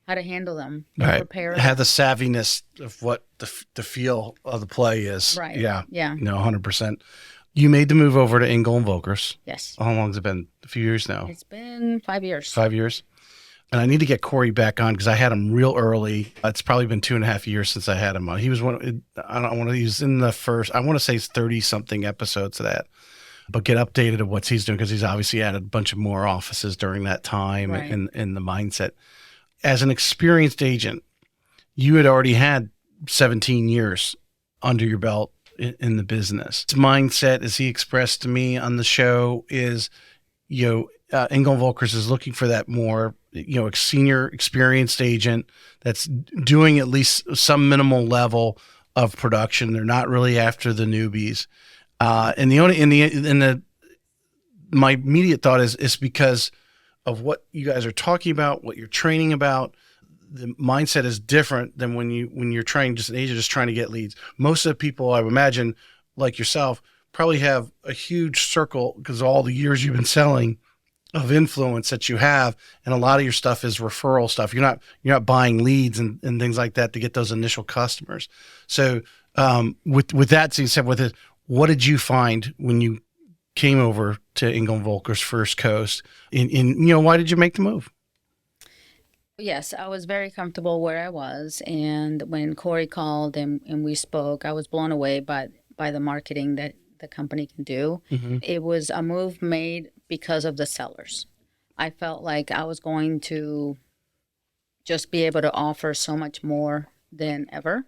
how to handle them. Right. Prepare. Have the savviness of what the feel of the play is. Right. Yeah. Yeah. 100%. You made the move over to Engel Völkers. Yes. How long has it been? A few years now? It's been 5 years. 5 years. And I need to get Corey back on because I had him real early. It's probably been 2.5 years since I had him on. He was he was in the first, I want to say 30 something episodes of that, but get updated of what he's doing because he's obviously added a bunch of more offices during that time and the mindset. As an experienced agent, you had already had 17 years under your belt in the business. His mindset, as he expressed to me on the show, is, Engel Völkers is looking for that more, senior experienced agent that's doing at least some minimal level of production. They're not really after the newbies. And my immediate thought is because of what you guys are talking about, what you're training about, the mindset is different than when you're trying, just an agent just trying to get leads. Most of the people, I would imagine, like yourself, probably have a huge circle because of all the years you've been selling of influence that you have, and a lot of your stuff is referral stuff. You're not buying leads and things like that to get those initial customers. So with that being said, what did you find when you came over to Engel Völkers First Coast? Why did you make the move? Yes, I was very comfortable where I was. And when Corey called and we spoke, I was blown away by the marketing that the company can do. Mm-hmm. It was a move made because of the sellers. I felt like I was going to just be able to offer so much more than ever.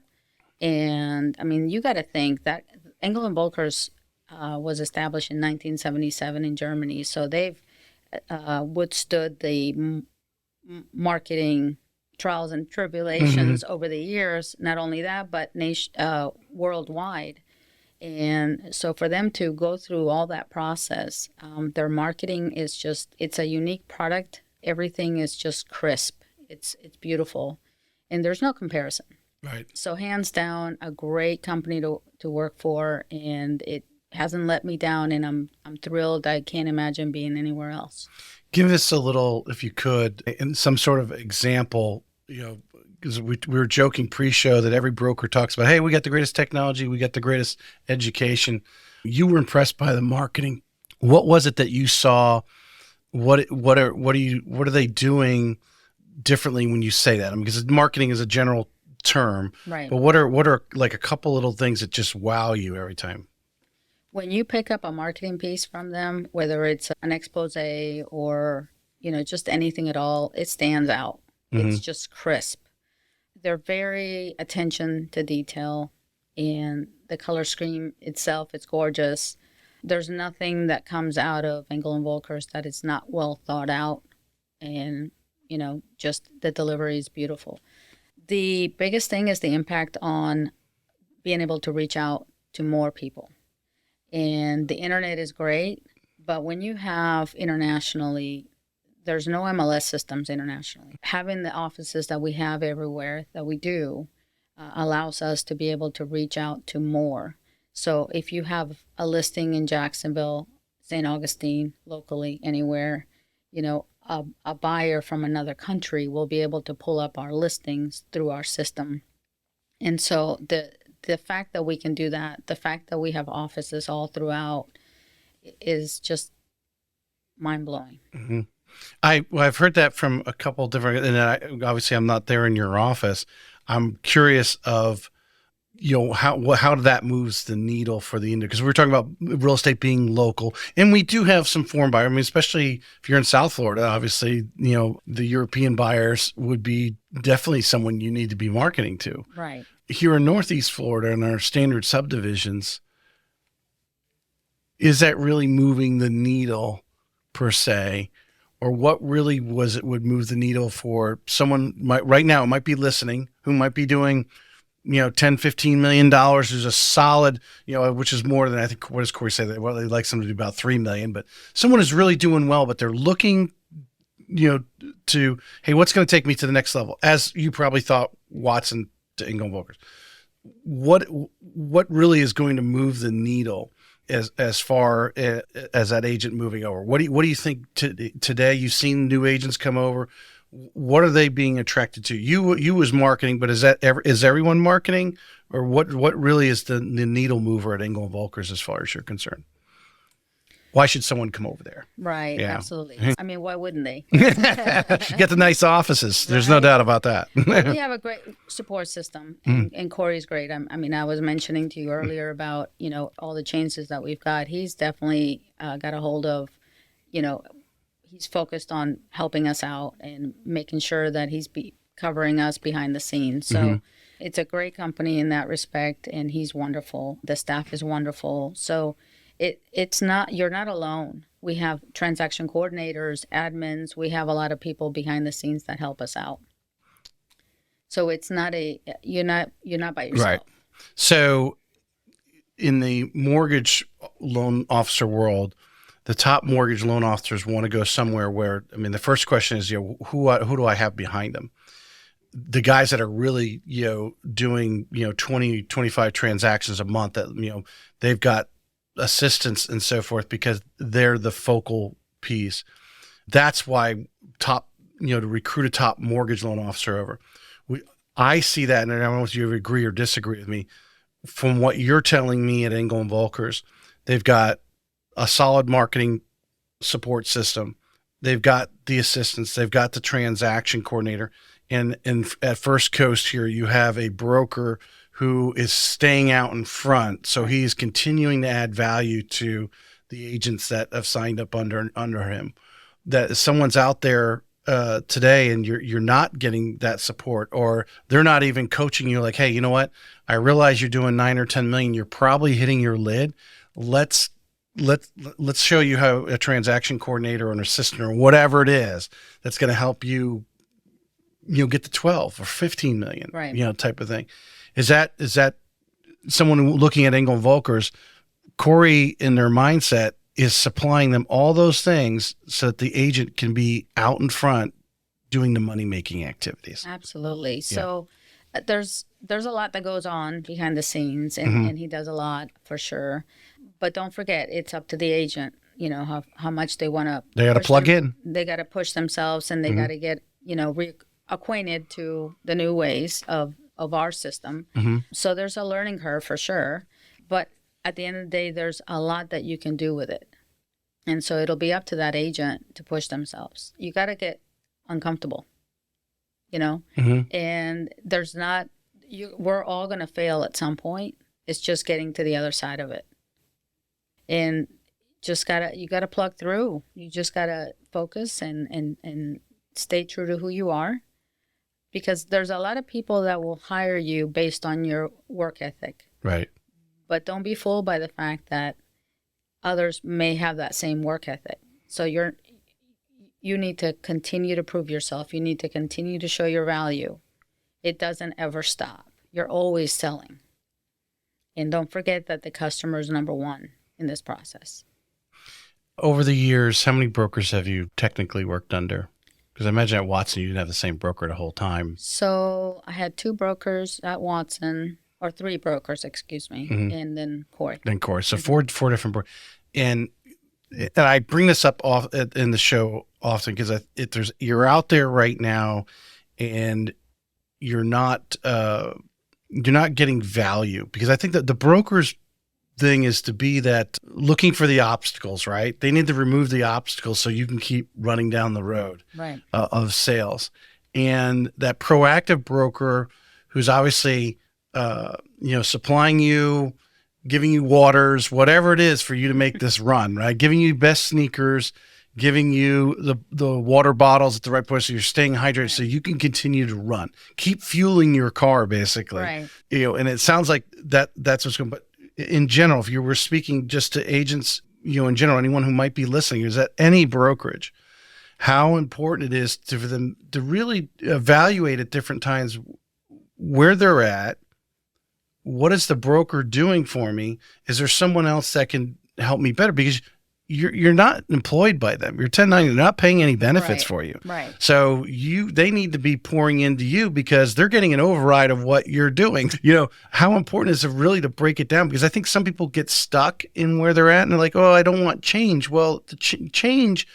And you got to think that Engel Völkers was established in 1977 in Germany. So they've withstood the marketing trials and tribulations over the years. Not only that, but worldwide. And so for them to go through all that process, their marketing is it's a unique product. Everything is just crisp. It's beautiful. And there's no comparison. Right. So hands down, a great company to work for, and it hasn't let me down, and I'm thrilled. I can't imagine being anywhere else. Give us a little, if you could, in some sort of example, because we were joking pre-show that every broker talks about, hey, we got the greatest technology, we got the greatest education. You were impressed by the marketing. What was it that you saw? What are they doing differently when you say that? Because marketing is a general term, right? But what are like a couple little things that just wow you every time? When you pick up a marketing piece from them, whether it's an expose or just anything at all, it stands out. Mm-hmm. It's just crisp. They're very attention to detail, and the color scheme itself, it's gorgeous. there's nothing that comes out of Engel Völkers that is not well thought out, and just the delivery is beautiful. The biggest thing is the impact on being able to reach out to more people. And the internet is great, but when you have internationally, there's no MLS systems internationally. Having the offices that we have everywhere that we do allows us to be able to reach out to more. So if you have a listing in Jacksonville, St. Augustine, locally, anywhere, a buyer from another country will be able to pull up our listings through our system. And so the fact that we can do that, the fact that we have offices all throughout is just mind-blowing. Mm-hmm. I've heard that from a couple different, and obviously I'm not there in your office. I'm curious of, how that moves the needle for the industry, because we're talking about real estate being local, and we do have some foreign buyers. I mean, especially if you're in South Florida, obviously, the European buyers would be definitely someone you need to be marketing to. Right. Here in Northeast Florida, in our standard subdivisions, is that really moving the needle per se? Or what really would move the needle for someone right now might be listening, who might be doing, $10, $15 million, who's a solid, which is more than, I think, what does Corey say? Well, they like someone to do about $3 million, but someone is really doing well, but they're looking, to, hey, what's going to take me to the next level? As you probably thought, Watson to Engel Völkers. What really is going to move the needle as far as that agent moving over? What do you think today? You've seen new agents come over. What are they being attracted to? You was marketing, but is everyone marketing, or what really is the needle mover at Engel Völkers as far as you're concerned? Why should someone come over there? Right, Yeah. Absolutely. I mean, why wouldn't they? Get the nice offices. There's no doubt about that. We have a great support system, and Corey's great. I was mentioning to you earlier about, all the changes that we've got. He's definitely got a hold of, he's focused on helping us out and making sure that he's covering us behind the scenes. So it's a great company in that respect, and he's wonderful. The staff is wonderful. So it's not, you're not alone. We have transaction coordinators, admins. We have a lot of people behind the scenes that help us out. So it's not you're not by yourself. Right. So in the mortgage loan officer world, the top mortgage loan officers want to go somewhere where, the first question is, who do I have behind them? The guys that are really, doing, 20, 25 transactions a month that, they've got assistants and so forth, because they're the focal piece. That's why to recruit a top mortgage loan officer over. I see that, and I don't know if you agree or disagree with me. From what you're telling me at Engel Völkers, they've got a solid marketing support system. They've got the assistants. They've got the transaction coordinator. And at First Coast here, you have a broker who is staying out in front. So he's continuing to add value to the agents that have signed up under him. That if someone's out there today and you're not getting that support, or they're not even coaching you, like, hey, you know what? I realize you're doing 9 or 10 million. You're probably hitting your lid. Let's show you how a transaction coordinator or an assistant or whatever it is that's going to help you, get to 12 or 15 million, right. Type of thing. Is that someone looking at Engel Völkers? Corey, in their mindset, is supplying them all those things so that the agent can be out in front doing the money-making activities. Absolutely. Yeah. So there's a lot that goes on behind the scenes, and he does a lot for sure. But don't forget, it's up to the agent, how much they want to. They got to plug in. They got to push themselves, and they got to get, reacquainted to the new ways of our system. So there's a learning curve for sure. But at the end of the day, there's a lot that you can do with it. And so it'll be up to that agent to push themselves. You got to get uncomfortable, and there's not, we're all going to fail at some point. It's just getting to the other side of it. And you got to plug through. You just got to focus and stay true to who you are, because there's a lot of people that will hire you based on your work ethic. Right. But don't be fooled by the fact that others may have that same work ethic. So you need to continue to prove yourself. You need to continue to show your value. It doesn't ever stop. You're always selling. And don't forget that the customer is number one in this process. Over the years, how many brokers have you technically worked under? Because I imagine at Watson, you didn't have the same broker the whole time. So I had 2 brokers at Watson, or 3 brokers, excuse me, and then Corey. So four different brokers. And I bring this up in the show often because you're out there right now, and you're not getting value, because I think that the brokers thing is to be that looking for the obstacles, right? They need to remove the obstacles so you can keep running down the road of sales. And that proactive broker who's obviously, supplying you, giving you waters, whatever it is for you to make this run, right? Giving you best sneakers, giving you the water bottles at the right place so you're staying hydrated so you can continue to run. Keep fueling your car, basically. Right. And it sounds like that's what's going on. But in general, if you were speaking just to agents, in general, anyone who might be listening, is at any brokerage, how important it is for them to really evaluate at different times where they're at. What is the broker doing for me? Is there someone else that can help me better? Because you're not employed by them. You're 1099. They're not paying any benefits for you. Right. So they need to be pouring into you because they're getting an override of what you're doing. How important is it really to break it down? Because I think some people get stuck in where they're at and they're like, oh, I don't want change. Well, the change,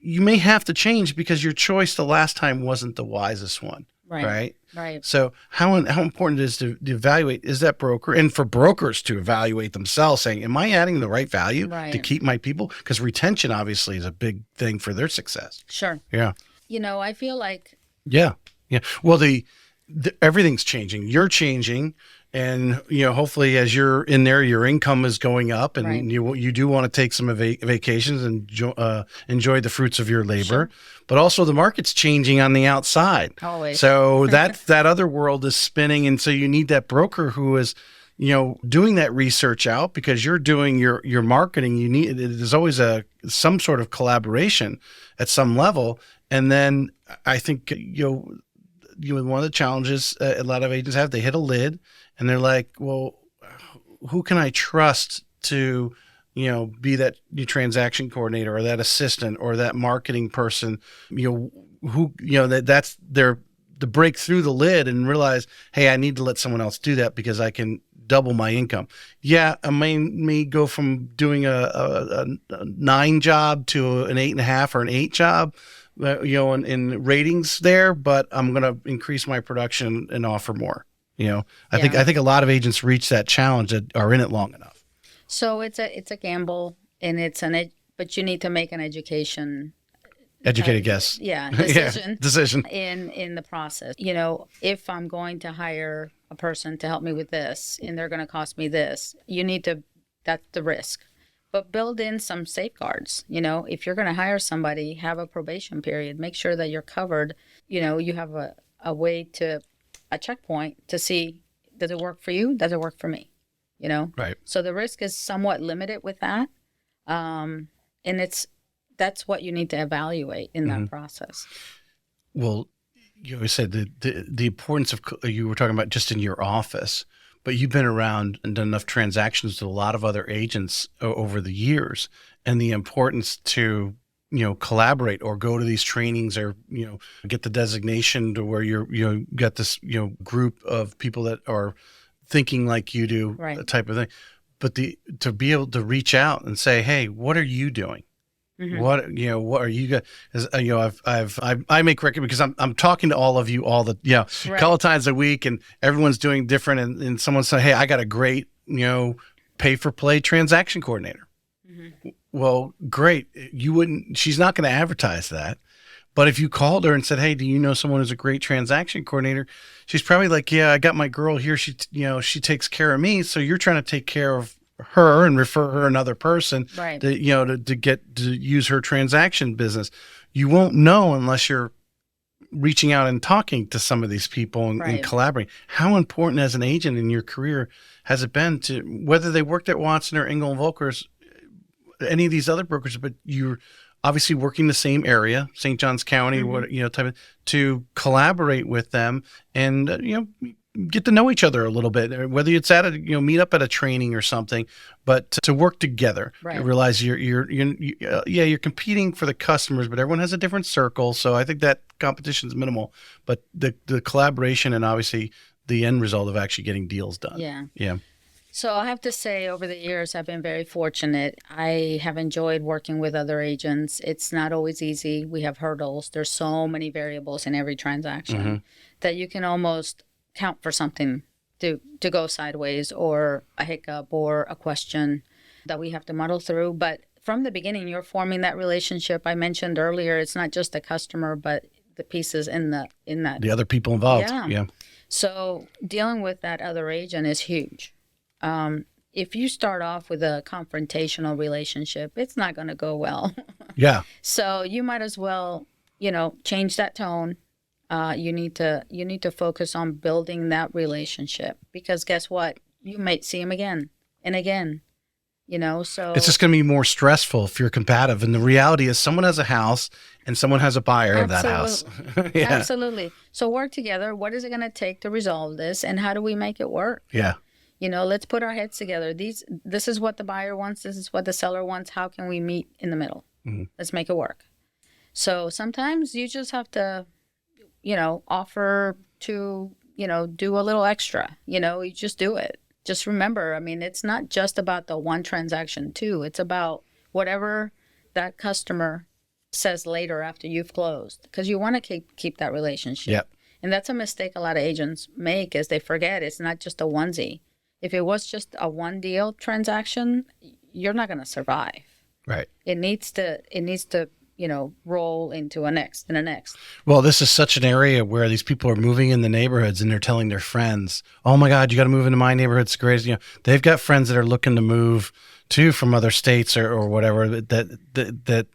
you may have to change because your choice the last time wasn't the wisest one. Right. So how important it is to evaluate, is that broker, and for brokers to evaluate themselves, saying, am I adding the right value to keep my people? Because retention obviously is a big thing for their success. Sure. Yeah. I feel like. Yeah. Well, everything's changing. You're changing. And, hopefully as you're in there, your income is going up, and you do want to take some vacations and enjoy the fruits of your labor. Sure. But also the market's changing on the outside. Always. So that other world is spinning. And so you need that broker who is, doing that research out, because you're doing your marketing. There's always some sort of collaboration at some level. And then I think, one of the challenges a lot of agents have, they hit a lid and they're like, well, who can I trust to, be that transaction coordinator or that assistant or that marketing person, that's to break through the lid and realize, hey, I need to let someone else do that because I can double my income. Yeah, I may go from doing a 9 job to an 8.5 or an 8 job, in ratings there, but I'm going to increase my production and offer more. I think a lot of agents reach that challenge that are in it long enough. So it's a gamble, and but you need to make an educated guess. Decision in the process. If I'm going to hire a person to help me with this and they're going to cost me this, that's the risk. But build in some safeguards. If you're going to hire somebody, have a probation period. Make sure that you're covered. You have a way a checkpoint to see, does it work for you? Does it work for me? Right. So the risk is somewhat limited with that. And that's what you need to evaluate in that process. Well, you always said the importance of, you were talking about just in your office, but you've been around and done enough transactions with a lot of other agents over the years, and the importance to, collaborate or go to these trainings or, get the designation to where you're, got this, group of people that are thinking like you do, type of thing. But to be able to reach out and say, hey, what are you doing? What are you guys? I make record because I'm talking to all of you all the couple of times a week, and everyone's doing different. And someone say, hey, I got a great pay for play transaction coordinator. Well, great. She's not going to advertise that. But if you called her and said, hey, do you know someone who's a great transaction coordinator? She's probably like, yeah, I got my girl here. She takes care of me. So you're trying to take care of her and refer her another person to get to use her transaction business. You won't know unless you're reaching out and talking to some of these people and collaborating. How important as an agent in your career has it been to, whether they worked at Watson or Engel Völkers, any of these other brokers, but you're obviously working the same area, St. Johns County, to collaborate with them and, get to know each other a little bit, whether it's at a, meet up at a training or something, but to work together. Right. I realize you're competing for the customers, but everyone has a different circle. So I think that competition is minimal, but the collaboration and obviously the end result of actually getting deals done. Yeah. Yeah. So I have to say, over the years, I've been very fortunate. I have enjoyed working with other agents. It's not always easy. We have hurdles. There's so many variables in every transaction that you can almost count for something to go sideways, or a hiccup or a question that we have to muddle through. But from the beginning, you're forming that relationship. I mentioned earlier, it's not just the customer, but the pieces in that. The other people involved. Yeah. So dealing with that other agent is huge. If you start off with a confrontational relationship, it's not going to go well. Yeah. So you might as well, change that tone. You need to focus on building that relationship, because guess what? You might see him again and again, so it's just going to be more stressful if you're combative. And the reality is someone has a house and someone has a buyer of that house. Yeah. Absolutely. So work together. What is it going to take to resolve this, and how do we make it work? Yeah. Let's put our heads together. This is what the buyer wants. This is what the seller wants. How can we meet in the middle? Let's make it work. So sometimes you just have to, offer to, do a little extra. You just do it. Just remember, it's not just about the one transaction too. It's about whatever that customer says later after you've closed, because you want to keep that relationship. Yep. And that's a mistake a lot of agents make, is they forget it's not just a onesie. If it was just a one deal transaction, you're not going to survive. Right. It needs to, roll into a next and a next. Well, this is such an area where these people are moving in the neighborhoods and they're telling their friends, "Oh my God, you got to move into my neighborhood. It's great." They've got friends that are looking to move too from other states or whatever, that,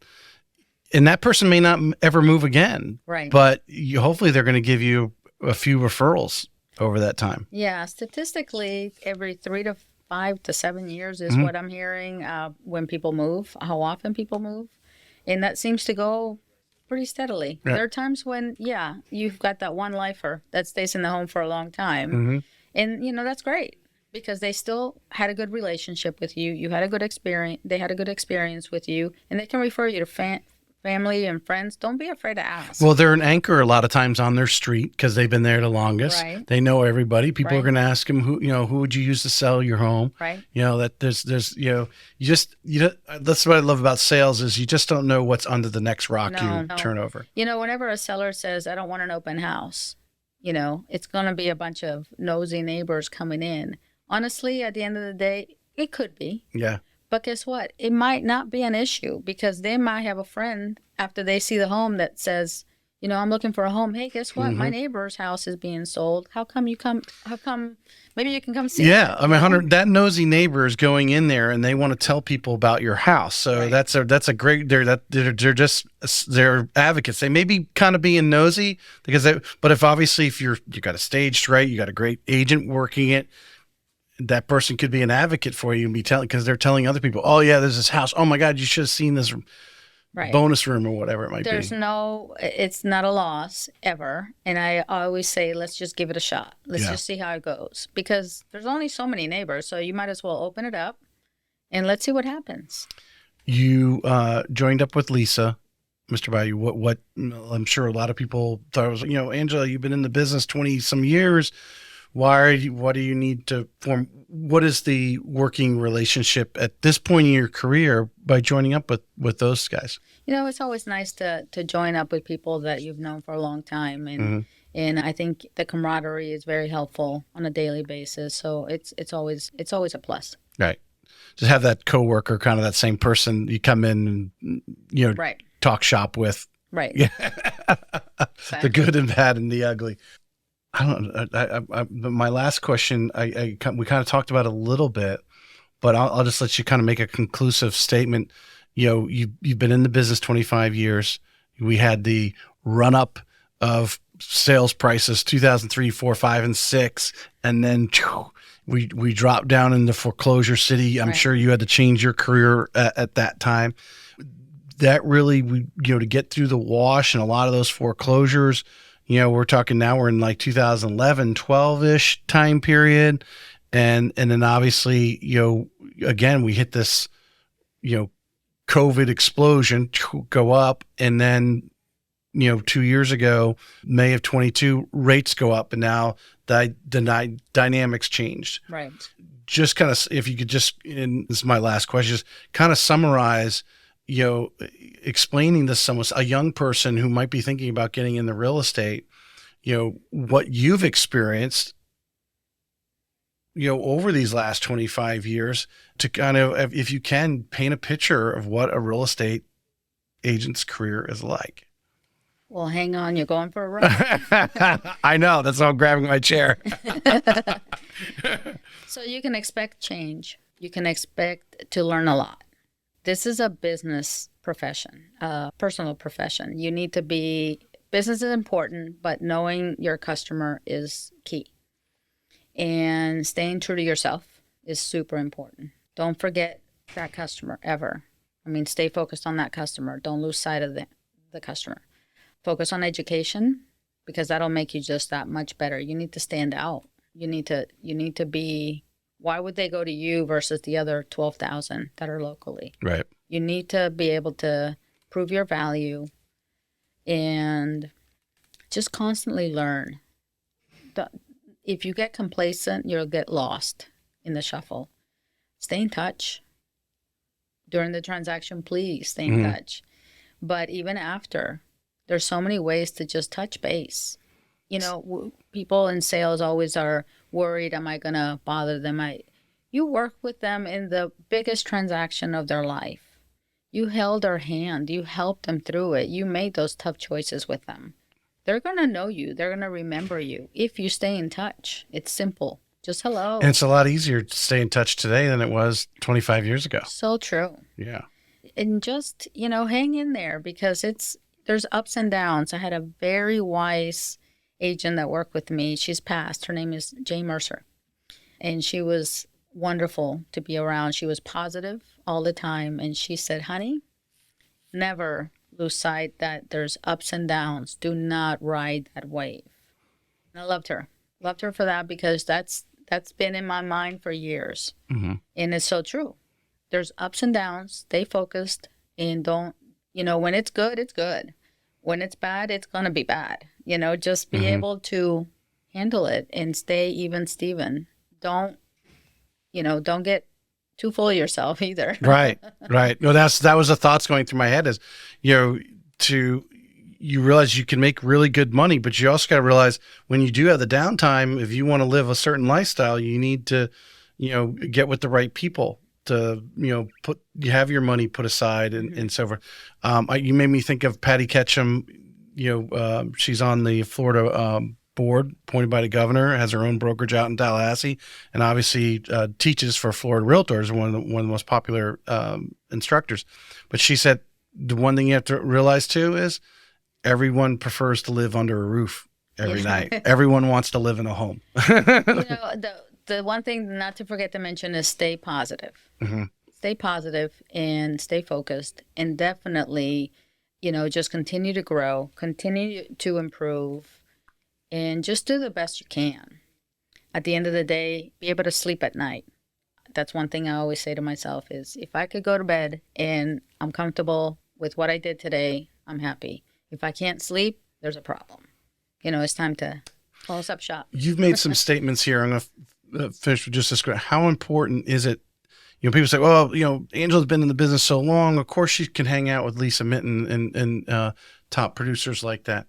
and that person may not ever move again. Right. But hopefully they're going to give you a few referrals over that time. Yeah. Statistically, every 3 to 5 to 7 years is what I'm hearing when people move, how often people move. And that seems to go pretty steadily. Yeah. There are times when, you've got that one lifer that stays in the home for a long time. And, that's great, because they still had a good relationship with you. You had a good experience. They had a good experience with you. And they can refer you to family and friends. Don't be afraid to ask. Well, they're an anchor a lot of times on their street because they've been there the longest. Right. They know everybody. People Right. are going to ask them who would you use to sell your home? Right. That there's that's what I love about sales, is you just don't know what's under the next rock you turn over. Whenever a seller says, "I don't want an open house," it's going to be a bunch of nosy neighbors coming in. Honestly, at the end of the day, it could be. Yeah. But guess what? It might not be an issue, because they might have a friend after they see the home that says, "I'm looking for a home. Hey, guess what? My neighbor's house is being sold. How come maybe you can come see Yeah. it?" Hunter, that nosy neighbor is going in there and they want to tell people about your house. So Right. that's a great, they're advocates. They may be kind of being nosy but if you got it staged right, you got a great agent working it, that person could be an advocate for you and be because they're telling other people, "Oh yeah, there's this house. Oh my God, you should have seen this Right. bonus room," or whatever it might be. It's not a loss ever. And I always say, let's just give it a shot. Let's Yeah. just see how it goes, because there's only so many neighbors. So you might as well open it up and let's see what happens. You joined up with Lisa, Mr. Bayou. What I'm sure a lot of people thought it was, Angela, you've been in the business 20 some years. What do you need to form? What is the working relationship at this point in your career by joining up with those guys? It's always nice to join up with people that you've known for a long time. And I think the camaraderie is very helpful on a daily basis. So it's always a plus. Right. Just have that coworker, kind of that same person you come in and, Right. talk shop with. Right. Yeah. Exactly. The good and bad and the ugly. I don't know. My last question, we kind of talked about a little bit, but I'll just let you kind of make a conclusive statement. You've been in the business 25 years. We had the run up of sales prices, 2003, 4, 5, and 6. And then We dropped down into foreclosure city. I'm Right. sure you had to change your career at that time. That really, to get through the wash and a lot of those foreclosures, we're talking now we're in like 2011, 12-ish time period. And then obviously, again, we hit this, COVID explosion go up. And then, 2 years ago, May of 22, rates go up. And now the dynamics changed. Right. Just kind of, if you could just, and this is my last question, just kind of summarize, explaining to someone, a young person who might be thinking about getting into real estate, what you've experienced, over these last 25 years to kind of, if you can, paint a picture of what a real estate agent's career is like. Well, hang on. You're going for a ride. I know. That's why I'm grabbing my chair. So you can expect change. You can expect to learn a lot. This is a business profession, a personal profession. You need to be, business is important, but knowing your customer is key. And staying true to yourself is super important. Don't forget that customer ever. I mean, stay focused on that customer. Don't lose sight of the customer. Focus on education, because that'll make you just that much better. You need to stand out. You need to be, why would they go to you versus the other 12,000 that are locally? Right. You need to be able to prove your value and just constantly learn. If you get complacent, you'll get lost in the shuffle. Stay in touch. During the transaction, please stay in touch. But even after, there's so many ways to just touch base. People in sales always are worried, am I going to bother them? You work with them in the biggest transaction of their life. You held their hand. You helped them through it. You made those tough choices with them. They're going to know you. They're going to remember you if you stay in touch. It's simple. Just hello. And it's a lot easier to stay in touch today than it was 25 years ago. So true. Yeah. And just, hang in there, because there's ups and downs. I had a very wise agent that worked with me. She's passed. Her name is Jay Mercer. And she was wonderful to be around. She was positive all the time. And she said, honey, never lose sight that there's ups and downs. Do not ride that wave. And I loved her. Loved her for that, because that's been in my mind for years. Mm-hmm. And it's so true. There's ups and downs. Stay focused, and don't, when it's good, it's good. When it's bad, it's going to be bad. Just be able to handle it and stay even Steven. Don't get too full of yourself either. Right. No, that was the thoughts going through my head is, you realize you can make really good money, but you also got to realize when you do have the downtime, if you want to live a certain lifestyle, you need to, get with the right people to, you have your money put aside and so forth. You made me think of Patty Ketchum. She's on the Florida board appointed by the governor, has her own brokerage out in Tallahassee, and obviously teaches for Florida Realtors, one of the most popular instructors. But she said the one thing you have to realize too is everyone prefers to live under a roof every night. Everyone wants to live in a home. The one thing not to forget to mention is stay positive. Mm-hmm. Stay positive and stay focused, and definitely, just continue to grow, continue to improve, and just do the best you can. At the end of the day, be able to sleep at night. That's one thing I always say to myself is, if I could go to bed and I'm comfortable with what I did today, I'm happy. If I can't sleep, there's a problem. It's time to close up shop. You've made some statements here. I'm going to finish with just this. How important is it? People say, well, Angela's been in the business so long. Of course, she can hang out with Lisa Minton and top producers like that.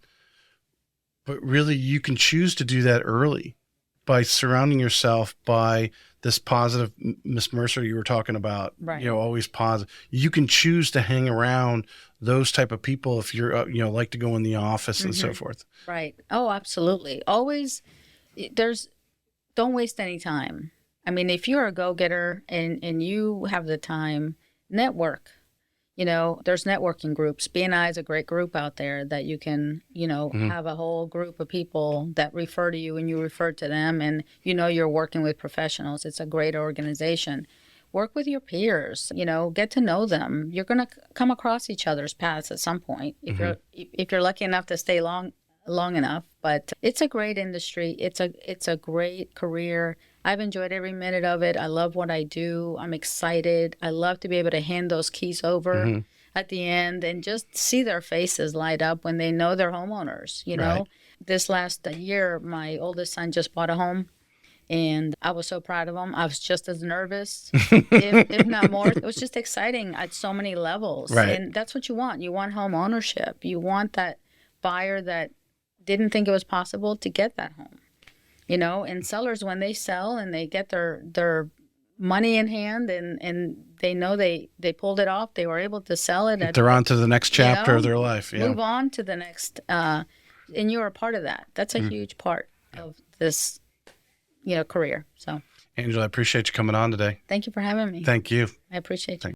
But really, you can choose to do that early by surrounding yourself by this positive Miss Mercer you were talking about. Right. Always positive. You can choose to hang around those type of people if you're, like to go in the office and so forth. Right. Oh, absolutely. Always, don't waste any time. I mean, if you're a go-getter and you have the time, network. There's networking groups. BNI is a great group out there that you can, have a whole group of people that refer to you and you refer to them, and you're working with professionals. It's a great organization. Work with your peers, get to know them. You're going to come across each other's paths at some point if you're lucky enough to stay long enough. But it's a great industry. It's a great career. I've enjoyed every minute of it. I love what I do. I'm excited. I love to be able to hand those keys over at the end and just see their faces light up when they know they're homeowners. Right. This last year, my oldest son just bought a home. And I was so proud of him. I was just as nervous, if not more. It was just exciting at so many levels. Right. And that's what you want. You want home ownership. You want that buyer that didn't think it was possible to get that home. And sellers, when they sell and they get their money in hand and they know they pulled it off, they were able to sell it. They're on to the next chapter of their life. Yeah. Move on to the next. And you're a part of that. That's a huge part of this career. So, Angel, I appreciate you coming on today. Thank you for having me. Thank you. I appreciate you.